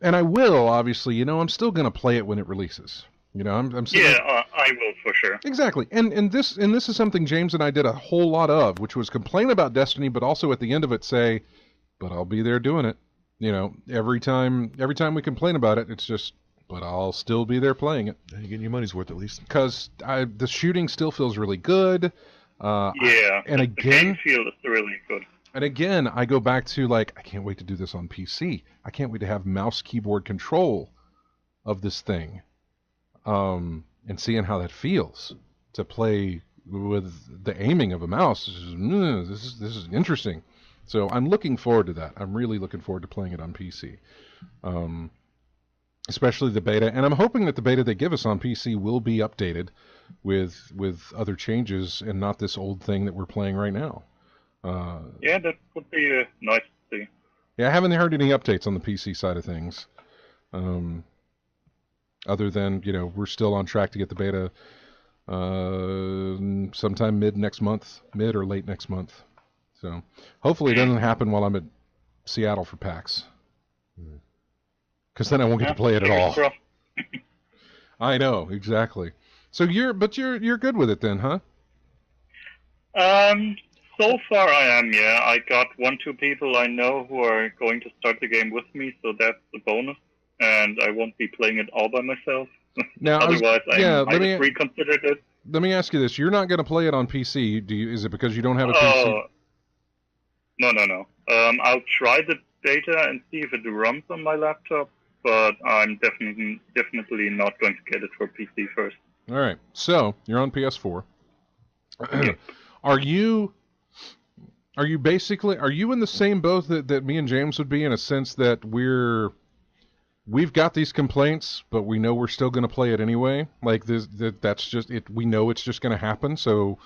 Speaker 1: and I will obviously. You know, I'm still gonna play it when it releases. You know, I'm
Speaker 4: I will for sure.
Speaker 1: Exactly, and this is something James and I did a whole lot of, which was complain about Destiny, but also at the end of it say, but I'll be there doing it. You know, every time we complain about it, it's just, but I'll still be there playing it.
Speaker 2: You're getting your money's worth at least.
Speaker 1: Because the shooting still feels really good.
Speaker 4: The game feels really good.
Speaker 1: And again, I go back to I can't wait to do this on PC. I can't wait to have mouse keyboard control of this thing. And seeing how that feels to play with the aiming of a mouse. This is interesting. So I'm looking forward to that. I'm really looking forward to playing it on PC, especially the beta. And I'm hoping that the beta they give us on PC will be updated with other changes and not this old thing that we're playing right now.
Speaker 4: That would be nice to see.
Speaker 1: Yeah, I haven't heard any updates on the PC side of things. Other than, we're still on track to get the beta sometime mid or late next month. So hopefully it doesn't happen while I'm at Seattle for PAX. because then I won't get to play it at all.
Speaker 4: Crossed.
Speaker 1: I know, exactly. So you're good with it then, huh?
Speaker 4: So far I am, yeah. I got 2 people I know who are going to start the game with me, so that's a bonus. And I won't be playing it all by myself.
Speaker 1: Now,
Speaker 4: Otherwise, I might
Speaker 1: me
Speaker 4: have reconsidered it.
Speaker 1: let me ask you this: you're not going to play it on PC, do you? Is it because you don't have a PC?
Speaker 4: Oh, no. I'll try the beta and see if it runs on my laptop, but I'm definitely not going to get it for PC first.
Speaker 1: All right. So you're on PS4.
Speaker 4: Yep.
Speaker 1: Are you in the same boat that me and James would be, in a sense that we've got these complaints, but we know we're still going to play it anyway? Like that's just it. We know it's just going to happen, so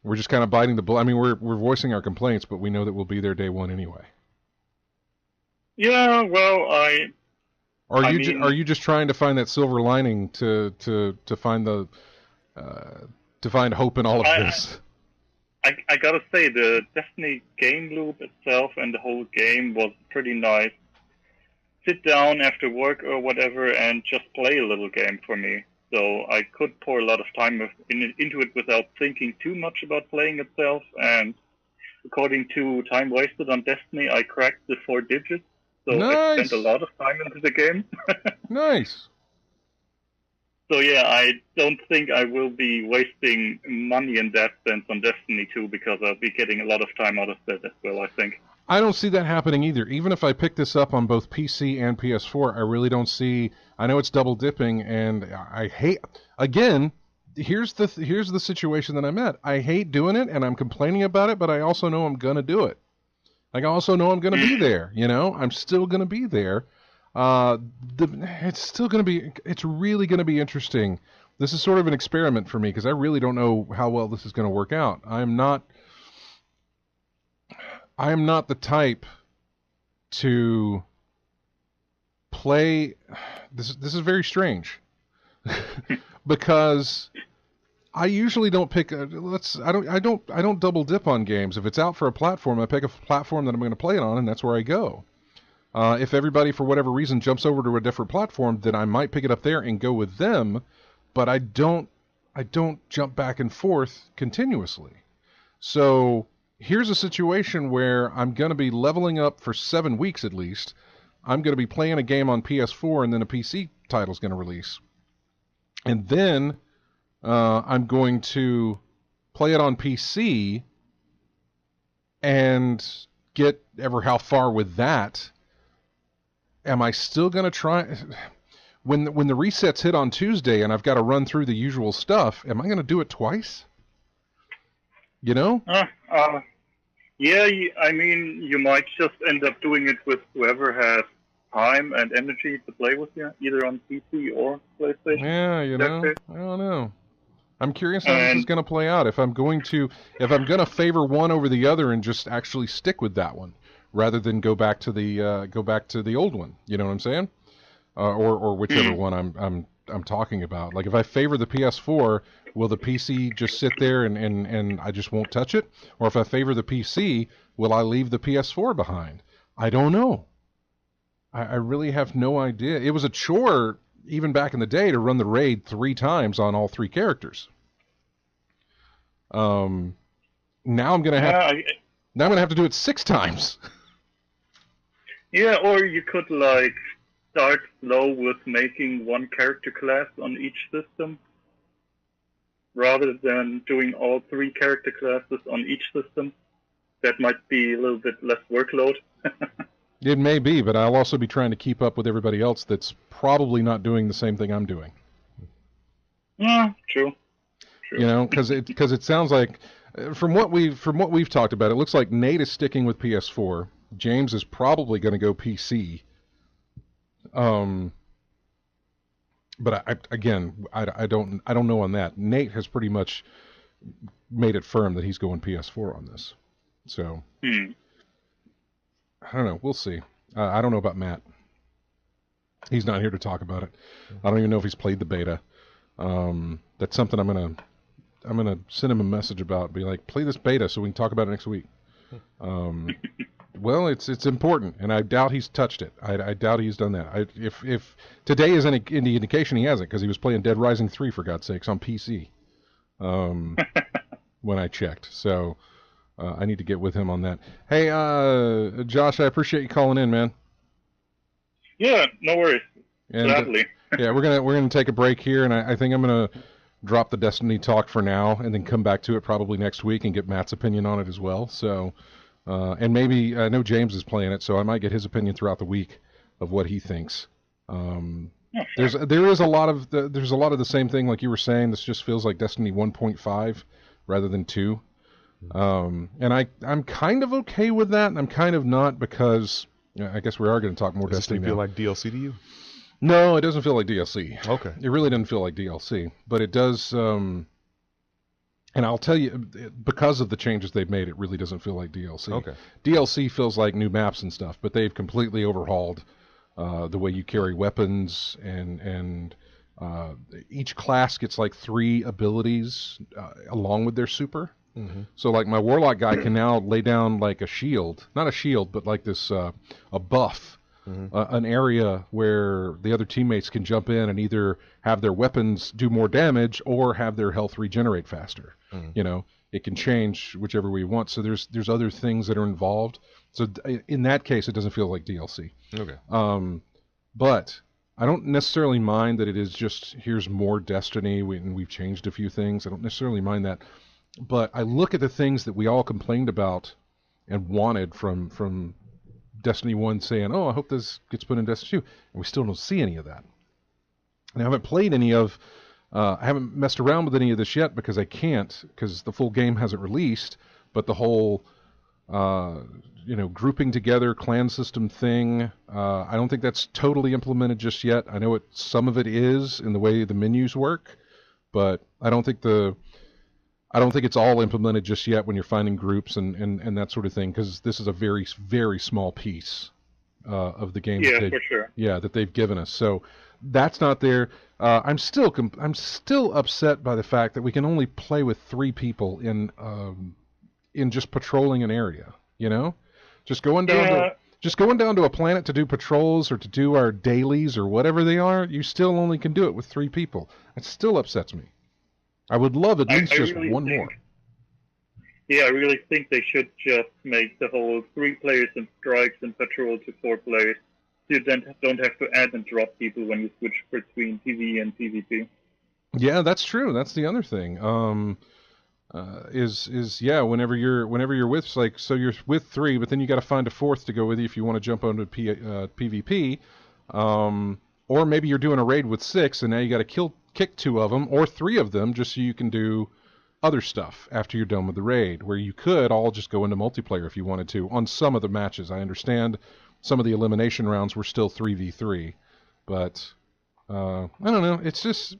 Speaker 1: we're just kind of biting the bullet. I mean, we're voicing our complaints, but we know that we'll be there day one anyway.
Speaker 4: Yeah, well,
Speaker 1: Are you just trying to find that silver lining to find the to find hope in all of this?
Speaker 4: I gotta say, the Destiny game loop itself and the whole game was pretty nice. Sit down after work or whatever and just play a little game for me. So I could pour a lot of time into it without thinking too much about playing itself. And according to time wasted on Destiny, I cracked the 4 digits. So
Speaker 1: Nice.
Speaker 4: I spent a lot of time into the game.
Speaker 1: Nice.
Speaker 4: So yeah, I don't think I will be wasting money in that sense on Destiny 2, because I'll be getting a lot of time out of that as well, I think.
Speaker 1: I don't see that happening either. Even if I pick this up on both PC and PS4, I really don't see. I know it's double dipping, and I hate. Again, here's the situation that I'm at. I hate doing it, and I'm complaining about it, but I also know I'm gonna do it. Like, I also know I'm gonna be there. You know, I'm still gonna be there. It's really gonna be interesting. This is sort of an experiment for me, because I really don't know how well this is gonna work out. I am not the type to play. This is very strange, because I usually don't pick. I don't double dip on games. If it's out for a platform, I pick a platform that I'm going to play it on, and that's where I go. If everybody, for whatever reason, jumps over to a different platform, then I might pick it up there and go with them. But I don't jump back and forth continuously. So here's a situation where I'm going to be leveling up for 7 weeks at least. I'm going to be playing a game on PS4, and then a PC title's going to release. And then I'm going to play it on PC and get ever how far with that. Am I still going to try... When the resets hit on Tuesday and I've got to run through the usual stuff, am I going to do it twice? You know?
Speaker 4: Yeah, I mean, you might just end up doing it with whoever has time and energy to play with you, either on PC or PlayStation.
Speaker 1: Yeah, you know, I don't know. I'm curious how this is going to play out. If I'm going to favor one over the other and just actually stick with that one, rather than go back to the old one. You know what I'm saying? Or whichever one I'm talking about. Like, if I favor the PS4, will the PC just sit there and I just won't touch it? Or if I favor the PC, will I leave the PS4 behind? I don't know. I really have no idea. It was a chore even back in the day to run the raid 3 times on all 3 characters. Now I'm gonna have to do it 6 times.
Speaker 4: Yeah, or you could start slow with making 1 character class on each system, rather than doing all 3 character classes on each system. That might be a little bit less workload.
Speaker 1: It may be, but I'll also be trying to keep up with everybody else that's probably not doing the same thing I'm doing.
Speaker 4: Yeah, true.
Speaker 1: You know, because it sounds like, from what we've talked about, it looks like Nate is sticking with PS4. James is probably going to go PC. But I don't know on that. Nate has pretty much made it firm that he's going PS4 on this. So I don't know. We'll see. I don't know about Matt. He's not here to talk about it. I don't even know if he's played the beta. That's something I'm gonna send him a message about. Be like, play this beta so we can talk about it next week. Well, it's important, and I doubt he's touched it. I doubt he's done that. If today is any indication, he hasn't, because he was playing Dead Rising 3 for God's sakes on PC. When I checked, so I need to get with him on that. Hey, Josh, I appreciate you calling in, man.
Speaker 4: Yeah, no worries.
Speaker 1: And,
Speaker 4: Gladly.
Speaker 1: Yeah, we're gonna take a break here, and I think I'm gonna drop the Destiny talk for now, and then come back to it probably next week and get Matt's opinion on it as well. So, and maybe I know James is playing it, so I might get his opinion throughout the week of what he thinks. There is a lot of the same thing like you were saying. This just feels like Destiny 1.5 rather than 2. And I'm kind of okay with that, and I'm kind of not, because I guess we are going to talk more Destiny now.
Speaker 2: Does it feel like DLC to you?
Speaker 1: No, it doesn't feel like DLC.
Speaker 2: Okay.
Speaker 1: It really doesn't feel like DLC, but it does. And I'll tell you, because of the changes they've made, it really doesn't feel like DLC.
Speaker 2: Okay.
Speaker 1: DLC feels like new maps and stuff, but they've completely overhauled the way you carry weapons, and each class gets like 3 abilities along with their super.
Speaker 2: Mm-hmm.
Speaker 1: So like my warlock guy can now lay down like a shield, not a shield, but like this a buff. Mm-hmm. An area where the other teammates can jump in and either have their weapons do more damage or have their health regenerate faster. Mm-hmm. You know, it can change whichever way you want. So there's other things that are involved. So in that case, it doesn't feel like DLC.
Speaker 2: Okay.
Speaker 1: But I don't necessarily mind that it is just, here's more Destiny, and we've changed a few things. I don't necessarily mind that. But I look at the things that we all complained about and wanted from Destiny 1, saying, oh, I hope this gets put in Destiny 2, and we still don't see any of that. And I haven't played any of, I haven't messed around with any of this yet, because I can't, because the full game hasn't released, but the whole, grouping together clan system thing, I don't think that's totally implemented just yet. I know some of it is in the way the menus work, but I don't think it's all implemented just yet when you're finding groups and that sort of thing, because this is a very, very small piece of the game.
Speaker 4: Yeah, for sure.
Speaker 1: Yeah, that they've given us. So that's not there. I'm still upset by the fact that we can only play with 3 people in just patrolling an area. You know, just going down to a planet to do patrols or to do our dailies or whatever they are. You still only can do it with 3 people. It still upsets me. I would love at least just really one more.
Speaker 4: Yeah, I really think they should just make the whole 3 players in strikes and patrol to 4 players. So you then don't have to add and drop people when you switch between PvE and PvP.
Speaker 1: Yeah, that's true. That's the other thing. Whenever you're with, like, so you're with 3, but then you got to find a 4th to go with you if you want to jump onto PvP. Or maybe you're doing a raid with 6, and now you got to kick 2 of them, or 3 of them, just so you can do other stuff after you're done with the raid, where you could all just go into multiplayer if you wanted to on some of the matches. I understand some of the elimination rounds were still 3v3, but I don't know. It's just,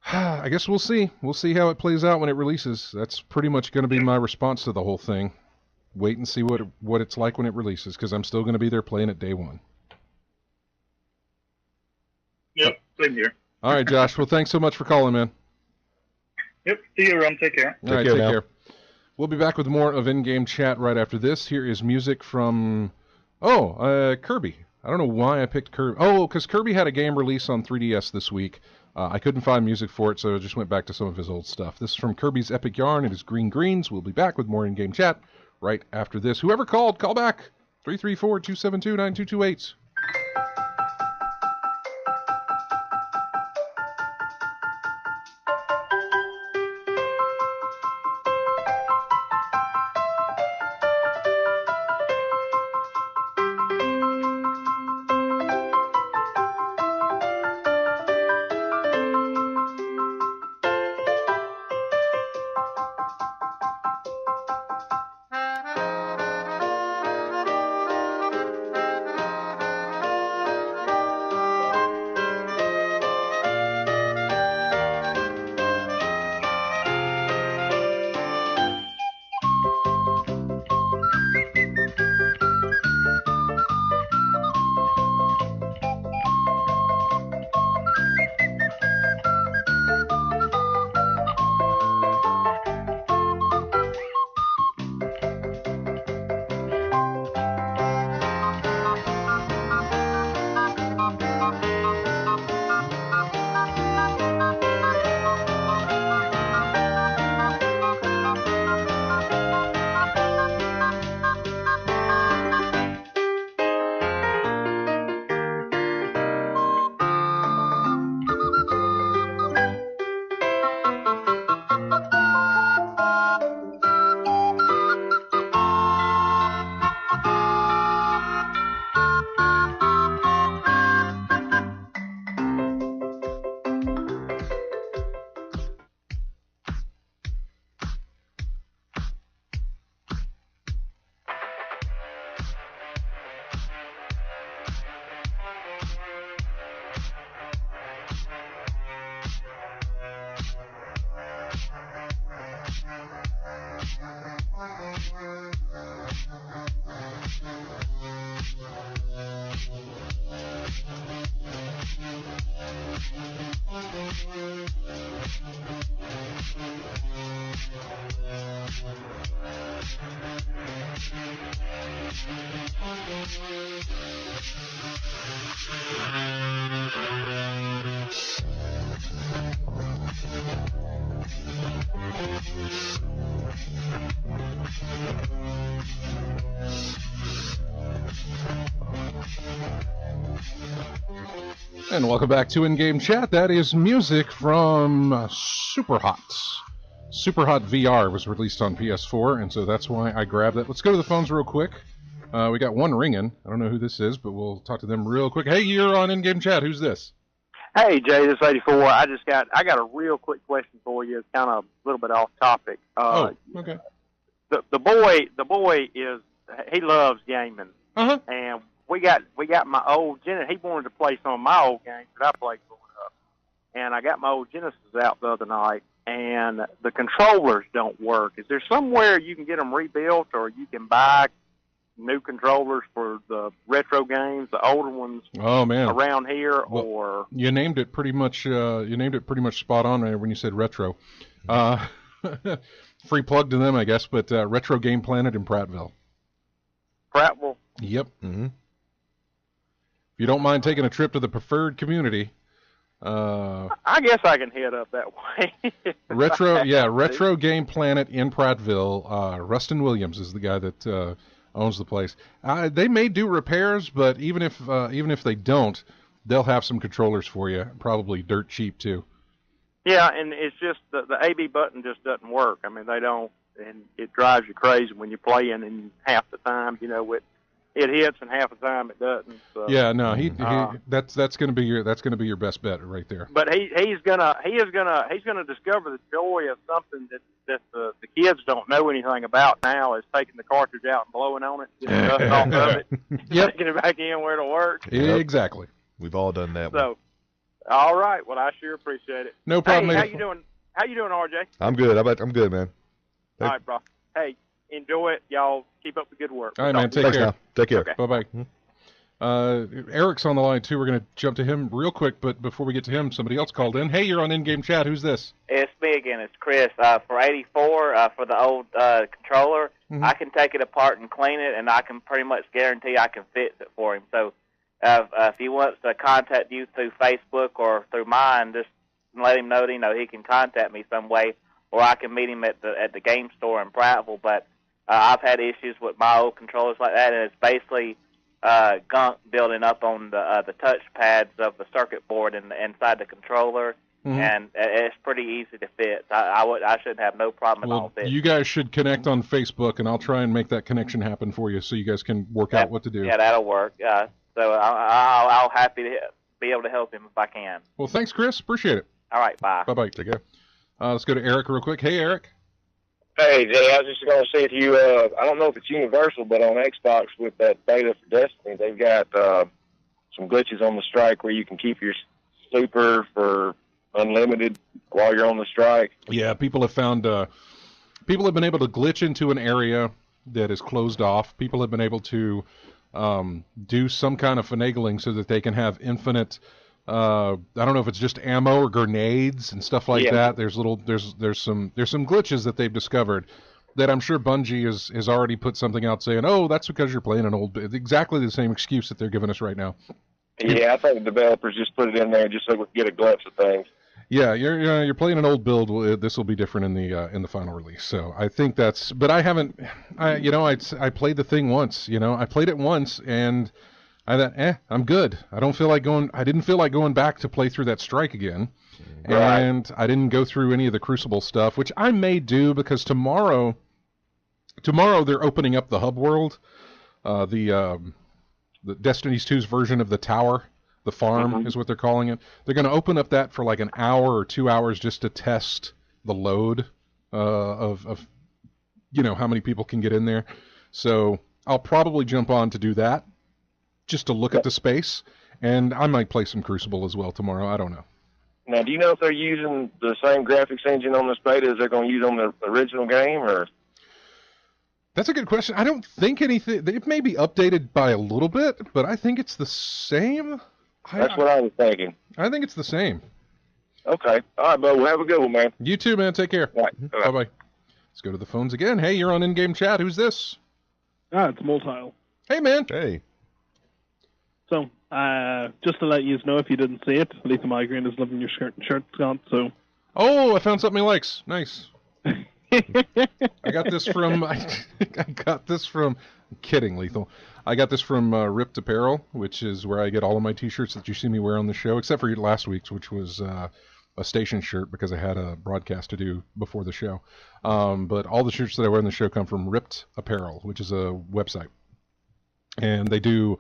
Speaker 1: I guess we'll see. We'll see how it plays out when it releases. That's pretty much going to be my response to the whole thing. Wait and see what it's like when it releases, because I'm still going to be there playing it day 1.
Speaker 4: Yep, same here.
Speaker 1: All right, Josh. Well, thanks so much for calling, man.
Speaker 4: Yep, see you around. Take care.
Speaker 1: All right, take care. We'll be back with more of In-Game Chat right after this. Here is music from, Kirby. I don't know why I picked Kirby. Oh, because Kirby had a game release on 3DS this week. I couldn't find music for it, so I just went back to some of his old stuff. This is from Kirby's Epic Yarn. It is Green Greens. We'll be back with more In-Game Chat right after this. Whoever called, call back. 334-272-9228. And welcome back to In-Game Chat. That is music from Superhot. Superhot VR was released on PS4, and so that's why I grabbed it. Let's go to the phones real quick. We got one ringing. I don't know who this is, but we'll talk to them real quick. Hey, you're on In-Game Chat. Who's this?
Speaker 5: Hey, Jay, this is 84. I got a real quick question for you. It's kind of a little bit off topic.
Speaker 1: Okay.
Speaker 5: The boy he loves gaming.
Speaker 1: Uh-huh.
Speaker 5: And we got my old Genesis. He wanted to play some of my old games that I played growing up. And I got my old Genesis out the other night, and the controllers don't work. Is there somewhere you can get them rebuilt, or you can buy new controllers for the retro games, the older ones?
Speaker 1: Oh man,
Speaker 5: around here,
Speaker 1: well,
Speaker 5: or
Speaker 1: you named it pretty much. You named it pretty much spot on there when you said retro. Free plug to them, I guess. But Retro Game Planet in Prattville.
Speaker 5: Prattville.
Speaker 1: Yep. Mm-hmm. If you don't mind taking a trip to the preferred community,
Speaker 5: I guess I can head up that way.
Speaker 1: Retro Game Planet in Prattville. Rustin Williams is the guy that owns the place. They may do repairs, but even if they don't, they'll have some controllers for you, probably dirt cheap too. Yeah,
Speaker 5: and it's just the AB button just doesn't work. I mean, they don't, and it drives you crazy when you're playing, and half the time, it hits, and half the time it doesn't. So,
Speaker 1: yeah, no, that's going to be your best bet right there.
Speaker 5: But he's gonna discover the joy of something that the kids don't know anything about now, is taking the cartridge out and blowing on it, getting dust off of it, taking it back in where it'll work.
Speaker 1: Exactly.
Speaker 2: We've all done that.
Speaker 5: So, all right. Well, I sure appreciate it.
Speaker 1: No problem.
Speaker 5: Hey, how you doing, RJ?
Speaker 2: I'm good. I'm good, man.
Speaker 5: All right, bro. Hey, enjoy it. Y'all keep up the good work.
Speaker 1: All right, man. Take care.
Speaker 2: Now. Take care.
Speaker 5: Okay.
Speaker 1: Bye-bye. Eric's on the line, too. We're going to jump to him real quick, but before we get to him, somebody else called in. Hey, you're on In-Game Chat. Who's this?
Speaker 3: It's me again. It's Chris. For 84, for the old controller, I can take it apart and clean it, and I can pretty much guarantee I can fix it for him. So if he wants to contact you through Facebook or through mine, just let him know that, he can contact me some way, or I can meet him at the game store in Prattville. But I've had issues with my old controllers like that, and it's basically gunk building up on the touch pads of the circuit board inside the controller, and it's pretty easy to fix. I shouldn't have no problem at all.
Speaker 1: You guys should connect on Facebook, and I'll try and make that connection happen for you, so you guys can work out what to do.
Speaker 3: Yeah, that'll work. So I'll happy to be able to help him if I can.
Speaker 1: Well, thanks, Chris. Appreciate it.
Speaker 3: All right, bye.
Speaker 1: Bye-bye. Take care. Let's go to Eric real quick. Hey, Eric.
Speaker 6: Hey, Jay, I was just going to say to you, I don't know if it's universal, but on Xbox with that beta for Destiny, they've got some glitches on the strike where you can keep your super for unlimited while you're on the strike.
Speaker 1: Yeah, people have found, people have been able to glitch into an area that is closed off. People have been able to do some kind of finagling so that they can have infinite, I don't know if it's just ammo or grenades and stuff like that. There's some glitches that they've discovered that I'm sure Bungie has already put something out saying, oh, that's because you're playing an old, exactly the same excuse that they're giving us right now.
Speaker 6: Yeah, I think the developers just put it in there just so we can get a glimpse of things.
Speaker 1: Yeah, you're playing an old build. This will be different in the final release. So I think that's. But I haven't. I played the thing once. I played it once, and I thought, I'm good. I didn't feel like going back to play through that strike again.
Speaker 6: Right.
Speaker 1: And I didn't go through any of the Crucible stuff, which I may do because tomorrow they're opening up the hub world, the Destiny's 2's version of the tower. The farm is what they're calling it. They're going to open up that for like an hour or 2 hours just to test the load of how many people can get in there. So I'll probably jump on to do that just to look at the space, and I might play some Crucible as well tomorrow. I don't know.
Speaker 6: Now, do you know if they're using the same graphics engine on this beta as they're going to use on the original game, or?
Speaker 1: That's a good question. I don't think anything. It may be updated by a little bit, but I think it's the same.
Speaker 6: That's what I was thinking.
Speaker 1: I think it's the same.
Speaker 6: Okay. All right, bud. Well, have a good one, man.
Speaker 1: You too, man. Take care.
Speaker 6: All right.
Speaker 1: Bye-bye. Let's go to the phones again. Hey, you're on In-Game Chat. Who's this?
Speaker 7: It's Multile.
Speaker 1: Hey, man.
Speaker 2: Hey.
Speaker 7: So, just to let you know, if you didn't see it, Lethal Migraine is loving your shirt and shirt, Scott, so...
Speaker 1: Oh, I found something he likes. Nice. I got this from. I got this from. I'm kidding, Lethal. I got this from Ripped Apparel, which is where I get all of my T-shirts that you see me wear on the show, except for last week's, which was a station shirt because I had a broadcast to do before the show. But all the shirts that I wear on the show come from Ripped Apparel, which is a website, and they do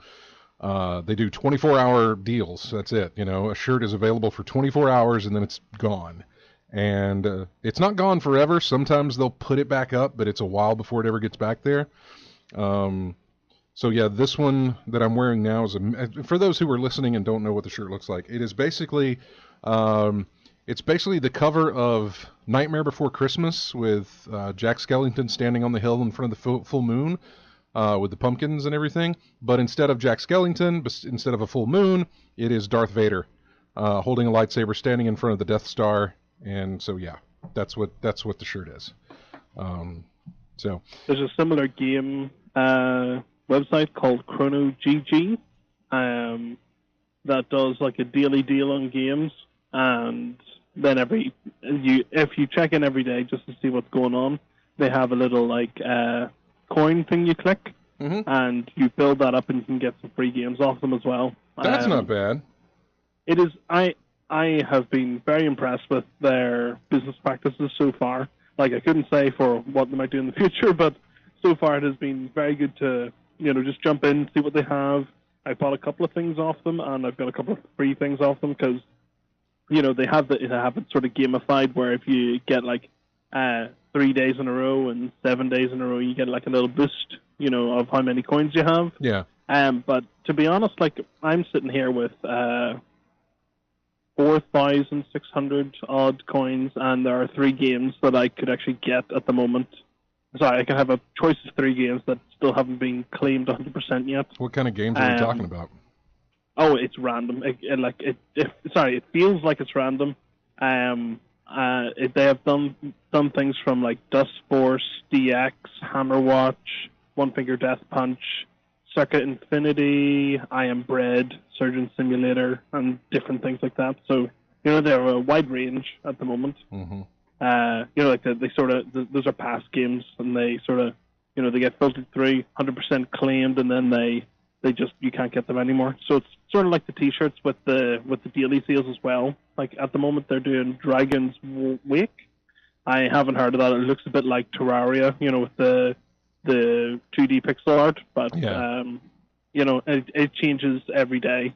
Speaker 1: 24-hour deals. That's it. You know, a shirt is available for 24 hours and then it's gone. And it's not gone forever. Sometimes they'll put it back up, but it's a while before it ever gets back there. So yeah, this one that I'm wearing now is for those who are listening and don't know what the shirt looks like. It is basically the cover of Nightmare Before Christmas with Jack Skellington standing on the hill in front of the full moon with the pumpkins and everything. But instead of Jack Skellington, instead of a full moon, it is Darth Vader holding a lightsaber, standing in front of the Death Star. And so yeah, that's what the shirt is. So
Speaker 7: there's a similar game website called Chrono GG that does like a daily deal on games, and then if you check in every day just to see what's going on, they have a little like coin thing you click, and you build that up and you can get some free games off them as well.
Speaker 1: That's not bad.
Speaker 7: It is. I have been very impressed with their business practices so far. Like, I couldn't say for what they might do in the future, but so far it has been very good to, just jump in, see what they have. I bought a couple of things off them, and I've got a couple of free things off them because, they have it sort of gamified where if you get like 3 days in a row and 7 days in a row, you get like a little boost, of how many coins you have.
Speaker 1: Yeah.
Speaker 7: But to be honest, like, I'm sitting here with 4,600 odd coins, and there are 3 games that I could actually get at the moment. Sorry, I can have a choice of 3 games that still haven't been claimed 100% yet.
Speaker 1: What kind of games are we talking about?
Speaker 7: Oh, it's random. It feels like it's random. They have done things from like Dust Force, DX, Hammer Watch, One Finger Death Punch, Circuit Infinity, I Am Bread, Surgeon Simulator, and different things like that. So, they're a wide range at the moment.
Speaker 1: Mm-hmm.
Speaker 7: Those are past games, and they sort of, they get filtered through, 100% claimed, and then you can't get them anymore. So it's sort of like the T-shirts with the daily sales as well. Like, at the moment, they're doing Dragon's Wake. I haven't heard of that. It looks a bit like Terraria, with the 2D pixel art, but
Speaker 1: yeah.
Speaker 7: It changes every day.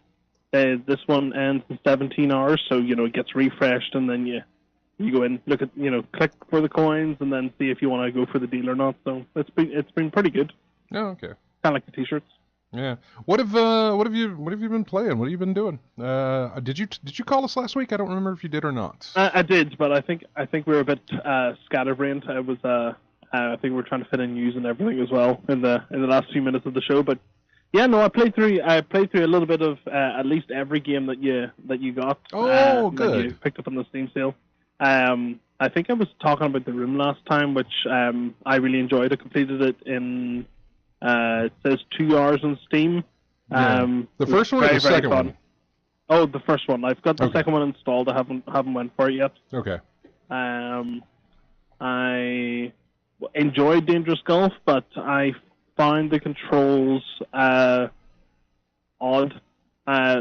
Speaker 7: This one ends in 17 hours, so it gets refreshed, and then you go in, look at click for the coins, and then see if you want to go for the deal or not. So it's been pretty good.
Speaker 1: Oh, okay.
Speaker 7: Kind of like the T-shirts.
Speaker 1: Yeah. What have you been playing? What have you been doing? Did you call us last week? I don't remember if you did or not.
Speaker 7: I did, but I think we were a bit scatterbrained. I think we're trying to fit in news and everything as well in the last few minutes of the show. But yeah, no, I played through a little bit of at least every game that you got.
Speaker 1: Oh, good.
Speaker 7: That you picked up on the Steam sale. I think I was talking about The Room last time, which I really enjoyed. I completed it in it says 2 hours on Steam.
Speaker 1: Yeah. The first one or the second one?
Speaker 7: Oh, the first one. I've got the
Speaker 1: Okay.
Speaker 7: second one installed. I haven't went for it yet.
Speaker 1: Okay.
Speaker 7: I enjoyed Dangerous Golf, but I found the controls odd. I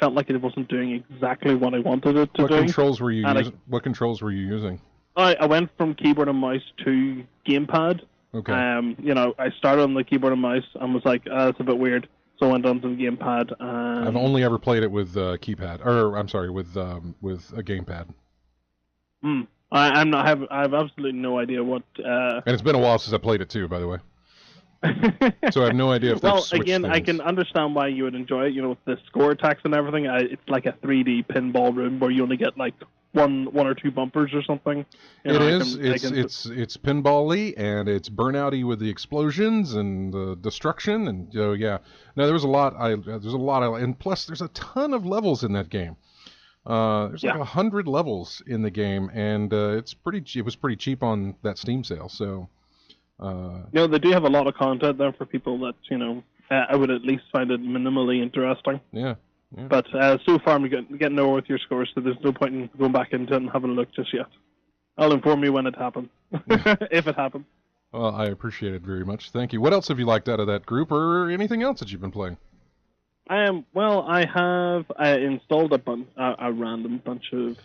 Speaker 7: felt like it wasn't doing exactly what I wanted it to
Speaker 1: What
Speaker 7: do.
Speaker 1: controls were you using? What controls were you using?
Speaker 7: I went from keyboard and mouse to gamepad.
Speaker 1: Okay.
Speaker 7: I started on the keyboard and mouse and was like, that's a bit weird. So I went on to the gamepad.
Speaker 1: I've only ever played it with keypad, or I'm sorry, with a gamepad.
Speaker 7: I have absolutely no idea what.
Speaker 1: And it's been a while since I played it too, by the way. So I have no idea if they've switched
Speaker 7: again,
Speaker 1: things.
Speaker 7: I can understand why you would enjoy it. With the score attacks and everything, it's like a 3D pinball room where you only get like one or two bumpers or something.
Speaker 1: It's pinball-y and it's burnout-y with the explosions and the destruction, and yeah. No, there's a lot. And plus there's a ton of levels in that game. There's like 100 levels in the game, and it was pretty cheap on that Steam sale. So.
Speaker 7: They do have a lot of content there for people that I would at least find it minimally interesting.
Speaker 1: Yeah.
Speaker 7: But so far, I'm getting nowhere with your scores, so there's no point in going back into it and having a look just yet. I'll inform you when it happens, if it happens.
Speaker 1: Well, I appreciate it very much. Thank you. What else have you liked out of that group, or anything else that you've been playing?
Speaker 7: Well, I have installed a random bunch of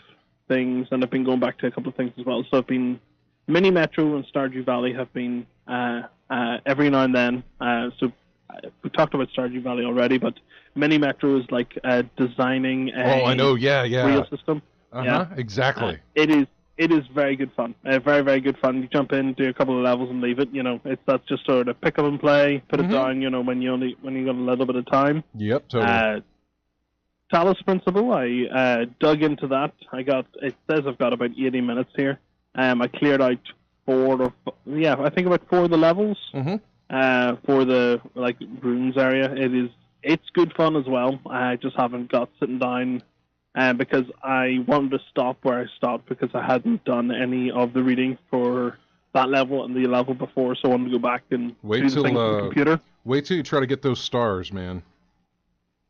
Speaker 7: things, and I've been going back to a couple of things as well. So I've been Mini Metro and Stardew Valley have been every now and then. So we talked about Stardew Valley already, but Mini Metro is like designing a
Speaker 1: I know, yeah.
Speaker 7: real system.
Speaker 1: Exactly.
Speaker 7: It is very good fun. Very, very good fun. You jump in, do a couple of levels, and leave it. That's just sort of pick up and play, put it down. When you got a little bit of time.
Speaker 1: Yep, totally.
Speaker 7: Talos Principle. I dug into that. It says I've got about 80 minutes here. I cleared out I think about 4 of the levels. For the runes area. It's good fun as well. I just haven't got sitting down. Because I wanted to stop where I stopped because I hadn't done any of the reading for that level and the level before, so I wanted to go back and do the thing on the computer.
Speaker 1: Wait till you try to get those stars, man.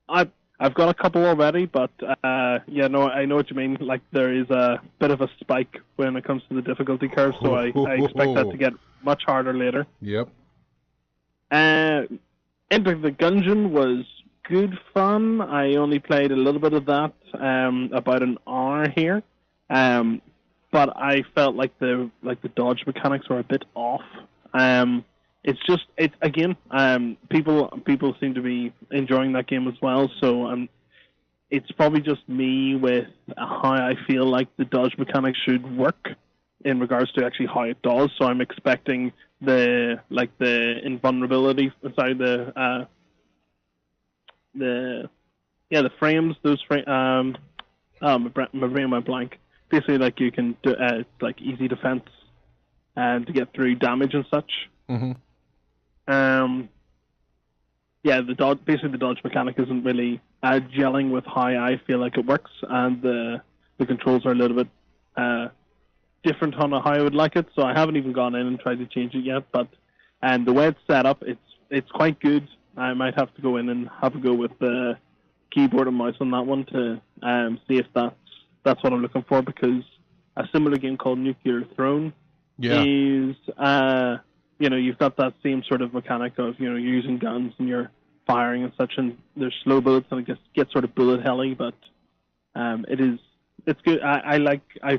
Speaker 7: I've got a couple already, but I know what you mean. Like, there is a bit of a spike when it comes to the difficulty curve, so I expect that to get much harder later.
Speaker 1: Yep.
Speaker 7: Enter the Gungeon was good fun. I only played a little bit of that, about an hour here, but I felt like the dodge mechanics were a bit off. People seem to be enjoying that game as well. So it's probably just me with how I feel like the dodge mechanics should work in regards to actually how it does. So I'm expecting the invulnerability inside the frames, those frames, my brain went blank. Basically, like, you can do, it's like easy defense and to get through damage and such. The dodge mechanic isn't really gelling with how I feel like it works, and the controls are a little bit different on how I would like it. So I haven't even gone in and tried to change it yet. But the way it's set up, it's quite good. I might have to go in and have a go with the keyboard and mouse on that one to see if that's what I'm looking for, because a similar game called Nuclear Throne is, you've got that same sort of mechanic of, you're using guns and you're firing and such, and there's slow bullets and it gets sort of bullet helly, but it's good. I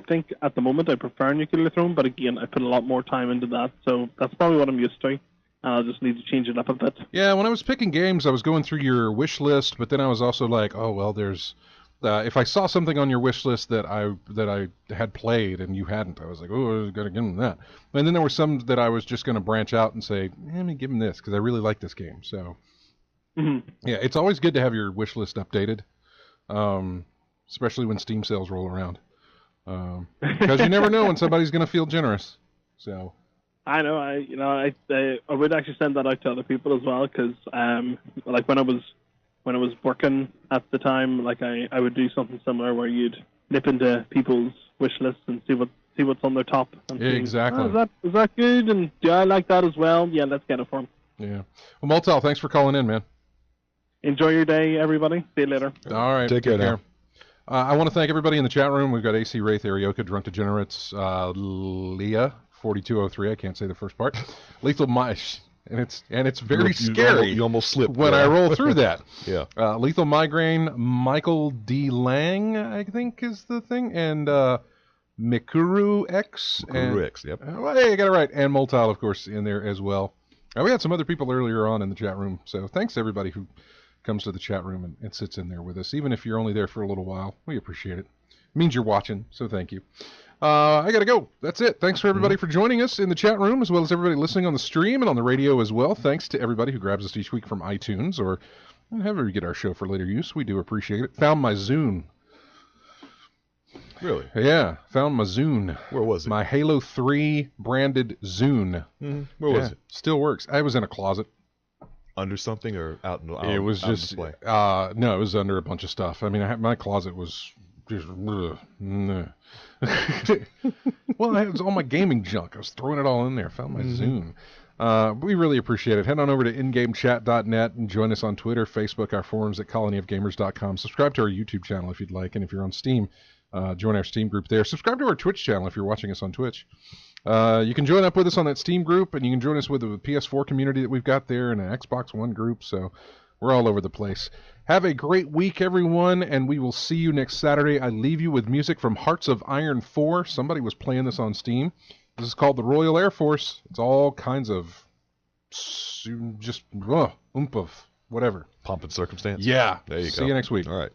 Speaker 7: think at the moment I prefer Nuclear Throne, but again, I put a lot more time into that, so that's probably what I'm used to. I'll just need to change it up a bit. Yeah,
Speaker 1: when I was picking games, I was going through your wish list, but then I was also like, oh, well, there's... if I saw something on your wish list that I had played and you hadn't, I was like, oh, I was going to give him that. And then there were some that I was just going to branch out and say, let me give him this, because I really like this game. So, yeah, it's always good to have your wish list updated, especially when Steam sales roll around. Because you never know when somebody's going to feel generous. So...
Speaker 7: I know. I would actually send that out to other people as well, because like when I was working at the time, like I would do something similar where you'd nip into people's wish lists and see what's on their top. And
Speaker 1: exactly.
Speaker 7: Is that good? And do I like that as well? Yeah, let's get it for them.
Speaker 1: Yeah. Well, Moltel, thanks for calling in, man. Enjoy
Speaker 7: your day, everybody. See you later.
Speaker 1: All right.
Speaker 2: Take care.
Speaker 1: I want to thank everybody in the chat room. We've got AC Wraith, Arioka, Drunk Degenerates, Leah. 4203, I can't say the first part. Lethal Mice, and it's very scary.
Speaker 2: You almost slipped
Speaker 1: when I roll through that.
Speaker 2: Yeah.
Speaker 1: Lethal Migraine, Michael D. Lang, I think is the thing, and Mikuru X.
Speaker 2: Yep.
Speaker 1: Hey, I got it right. And Moltile, of course, in there as well. We had some other people earlier on in the chat room, so thanks to everybody who comes to the chat room and sits in there with us, even if you're only there for a little while. We appreciate it. It means you're watching, so thank you. I gotta go. That's it. Thanks for everybody for joining us in the chat room, as well as everybody listening on the stream and on the radio as well. Thanks to everybody who grabs us each week from iTunes or however you get our show for later use. We do appreciate it. Found my Zune.
Speaker 2: Really?
Speaker 1: Yeah, found my Zune.
Speaker 2: Where was it?
Speaker 1: My Halo 3 branded Zune.
Speaker 2: Where was it?
Speaker 1: Still works. I was in a closet.
Speaker 2: Under something or out in the
Speaker 1: It was just
Speaker 2: display?
Speaker 1: No, it was under a bunch of stuff. I mean, my closet was just well, it was all my gaming junk. I was throwing it all in there. Found my Zune. We really appreciate it. Head on over to ingamechat.net and join us on Twitter, Facebook, our forums at colonyofgamers.com. Subscribe to our YouTube channel if you'd like, and if you're on Steam, join our Steam group there. Subscribe to our Twitch channel if you're watching us on Twitch. You can join up with us on that Steam group, and you can join us with the PS4 community that we've got there and an Xbox One group, so we're all over the place. Have a great week, everyone, and we will see you next Saturday. I leave you with music from Hearts of Iron 4. Somebody was playing this on Steam. This is called the Royal Air Force. It's all kinds of just oomph of whatever.
Speaker 2: Pomp and circumstance.
Speaker 1: Yeah.
Speaker 2: There you go.
Speaker 1: See you next week.
Speaker 2: All right.